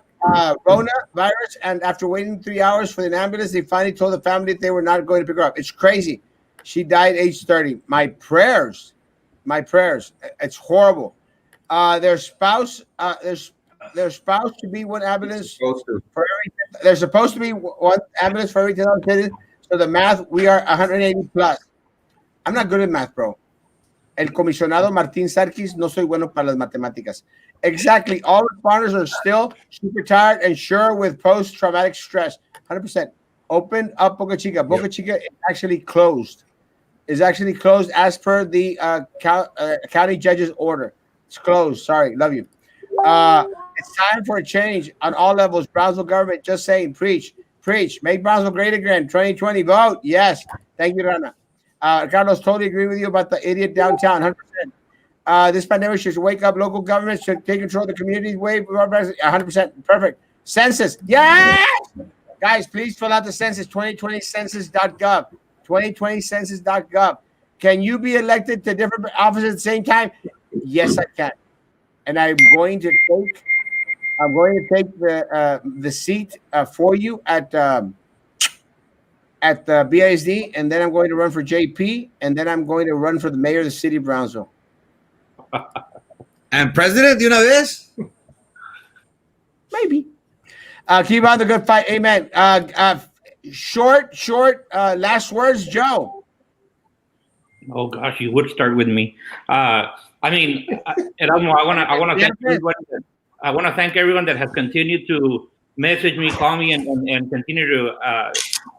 Rona virus, and after waiting 3 hours for the ambulance, they finally told the family that they were not going to pick her up. It's crazy. She died age 30. My prayers. It's horrible. Their spouse to be one ambulance for every. There's supposed to be one ambulance for every 10,000 citizens. So the math, we are 180 plus. I'm not good at math, bro. El comisionado Martín Sarkis, no soy bueno para las matemáticas. Exactly. All responders are still super tired and sure with post-traumatic stress. 100%. Open up Boca Chica. Boca Chica is actually closed. As per the county judge's order. It's closed. Sorry. Love you. It's time for a change on all levels. Brownsville government just saying, preach. Make Brownsville great again. 2020 vote. Yes. Thank you, Rana. Carlos, totally agree with you about the idiot downtown. 100%. This pandemic should wake up local governments to take control of the community's way. 100%. Perfect. Census. Yes. Guys, please fill out the census. 2020census.gov. 2020census.gov. Can you be elected to different offices at the same time? Yes, I can. And I'm going to take I'm going to take the seat for you at the BISD, and then I'm going to run for JP, and then I'm going to run for the mayor of the city of Brownsville. And president, you know this? Maybe. Keep on the good fight. Amen. Short, last words, Joe. Oh gosh, you would start with me. I mean, Erasmo, I want to thank everybody. I want to thank everyone that has continued to message me, call me, and continue to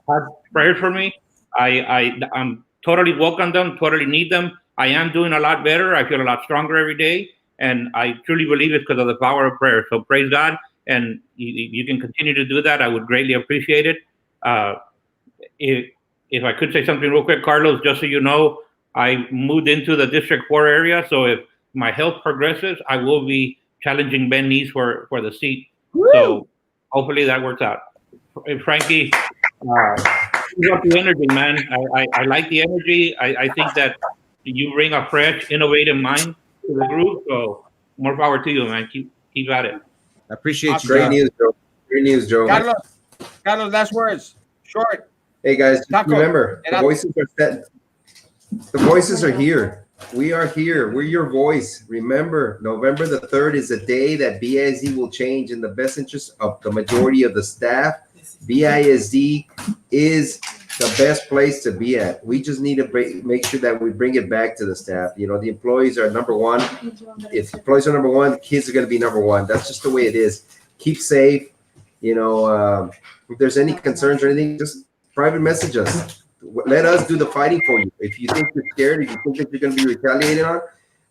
have prayers for me. I'm totally welcome them, totally need them. I am doing a lot better. I feel a lot stronger every day, and I truly believe it's because of the power of prayer. So praise God, and you can continue to do that. I would greatly appreciate it. If I could say something real quick, Carlos, just so you know, I moved into the District 4 area, so if my health progresses, I will be challenging Ben Neese for the seat. Woo! So hopefully that works out. Frankie, you got the energy, man. I like the energy. I think that you bring a fresh, innovative mind to the group. So more power to you, man. Keep at it. I appreciate you. Great news, Joe. Great news, Joe. Carlos, last words. Short. Hey guys, Taco. remember the voices are set. The voices are here. We are here. We're your voice. Remember, November the 3rd is a day that BISD will change in the best interest of the majority of the staff. BISD is the best place to be at. We just need to make sure that we bring it back to the staff. You know, the employees are number one. If employees are number one, the kids are going to be number one. That's just the way it is. Keep safe. You know, if there's any concerns or anything, just private message us. Let us do the fighting for you. If you think you're scared, if you think that you're going to be retaliated on,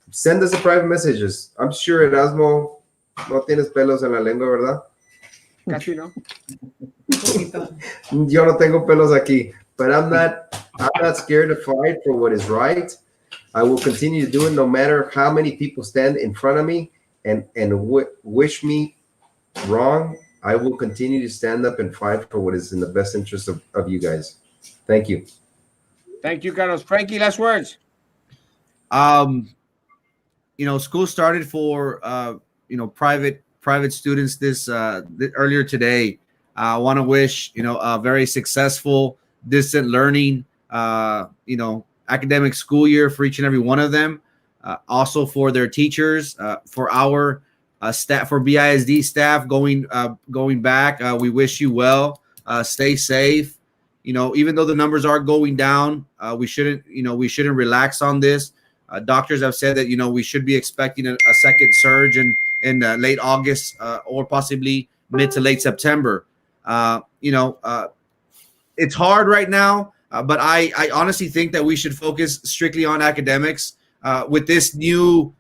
send us a private messages. I'm sure Erasmo no tienes pelos en la lengua, ¿verdad? Casi no. Yo no tengo pelos aquí, but I'm not scared to fight for what is right. I will continue to do it no matter how many people stand in front of me and wish me wrong. I will continue to stand up and fight for what is in the best interest of you guys. Thank you. Thank you, Carlos. Frankie, last words. You know, school started for private students this earlier today. I want to wish a very successful distant learning academic school year for each and every one of them. Also for their teachers, for our staff, for BISD staff going back. We wish you well. Stay safe. You know, even though the numbers are going down, we shouldn't relax on this. Doctors have said that we should be expecting a second surge in late August or possibly mid to late September. It's hard right now, but I honestly think that we should focus strictly on academics with this new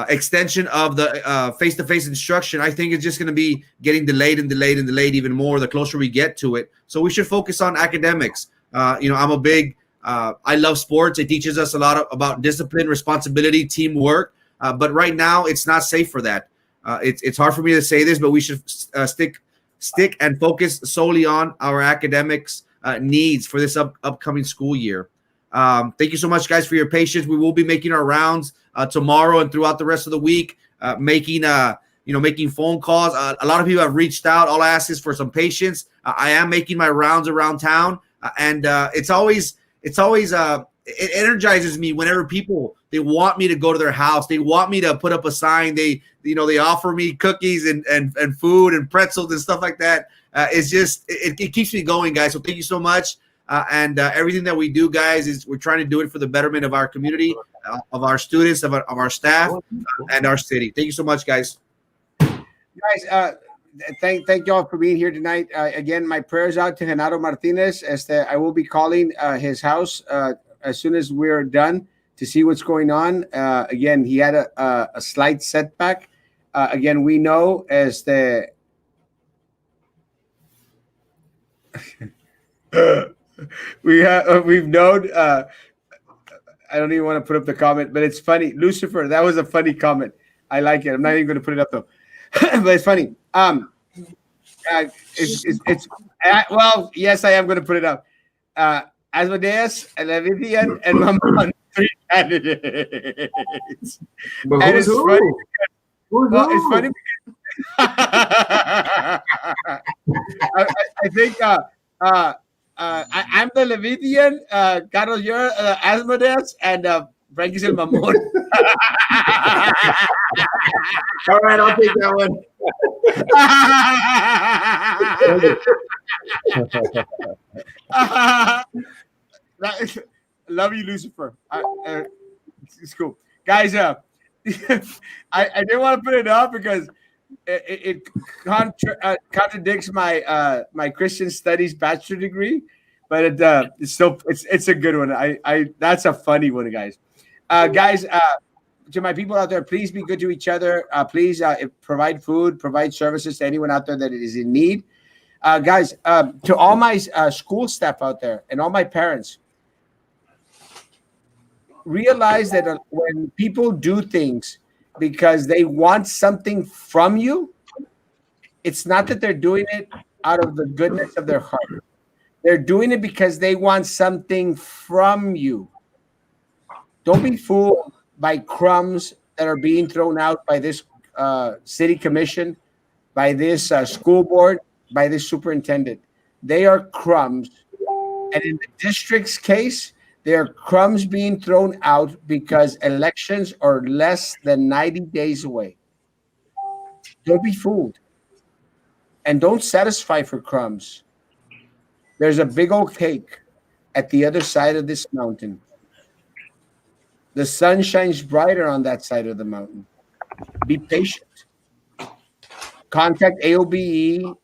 extension of the face-to-face instruction. I think it's just going to be getting delayed even more the closer we get to it. So we should focus on academics. I'm a big I love sports. It teaches us a lot about discipline, responsibility, teamwork. But right now, it's not safe for that. It's hard for me to say this, but we should stick and focus solely on our academics needs for this upcoming school year. Thank you so much, guys, for your patience. We will be making our rounds tomorrow and throughout the rest of the week, making phone calls. A lot of people have reached out. All I ask is for some patience. I am making my rounds around town, and it energizes me whenever they want me to go to their house. They want me to put up a sign. They offer me cookies and food and pretzels and stuff like that. It keeps me going, guys. So thank you so much. And everything that we do, guys, is we're trying to do it for the betterment of our community, of our students, of our staff, and our city. Thank you so much, guys. Guys, thank y'all for being here tonight. Again, my prayers out to Genaro Martinez. I will be calling his house as soon as we're done to see what's going on. Again, he had a slight setback. Again, we know we've known. I don't even want to put up the comment, but it's funny. Lucifer, that was a funny comment. I like it. I'm not even going to put it up though, but it's funny. Well, yes, I am going to put it up. Asmodeus, Leviathan, and Mammon, 3 candidates. But and who's who? Funny because, it's funny because I think I'm the Levidian, Carlos, you're Asmodeus, and Frankie's el Mamon. All right, I'll take that one. Love you, Lucifer. It's cool, guys. I didn't want to put it up because it contradicts my my Christian studies bachelor degree, but it's still it's a good one. I that's a funny one, guys. Guys, to my people out there, please be good to each other. Please provide food, provide services to anyone out there that is in need. Guys, to all my school staff out there and all my parents, realize that when people do things because they want something from you, it's not that they're doing it out of the goodness of their heart. They're doing it because they want something from you. Don't be fooled by crumbs that are being thrown out by this city commission, by this school board, by this superintendent. They are crumbs. And in the district's case, there are crumbs being thrown out because elections are less than 90 days away. Don't be fooled. And don't satisfy for crumbs. There's a big old cake at the other side of this mountain. The sun shines brighter on that side of the mountain. Be patient. Contact AOBE,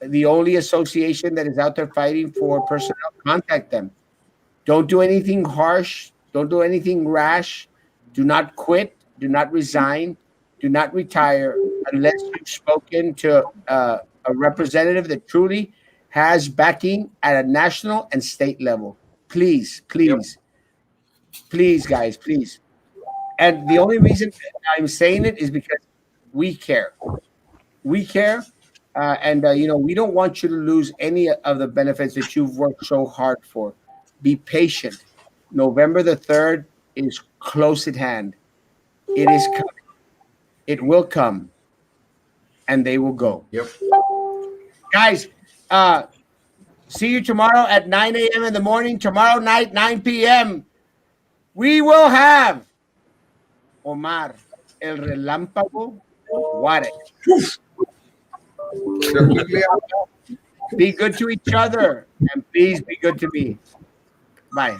the only association that is out there fighting for personnel. Contact them. Don't do anything harsh. Don't do anything rash. Do not quit. Do not resign. Do not retire unless you've spoken to a representative that truly has backing at a national and state level. Please, please, please, guys, please. And the only reason I'm saying it is because we care. We care. And we don't want you to lose any of the benefits that you've worked so hard for. Be patient. November the 3rd is close at hand. It is coming. It will come. And they will go. Yep. Guys, see you tomorrow at 9 a.m. in the morning. Tomorrow night, 9 p.m. We will have Omar, El Relámpago Juarez. Be good to each other, and please be good to me. Bye.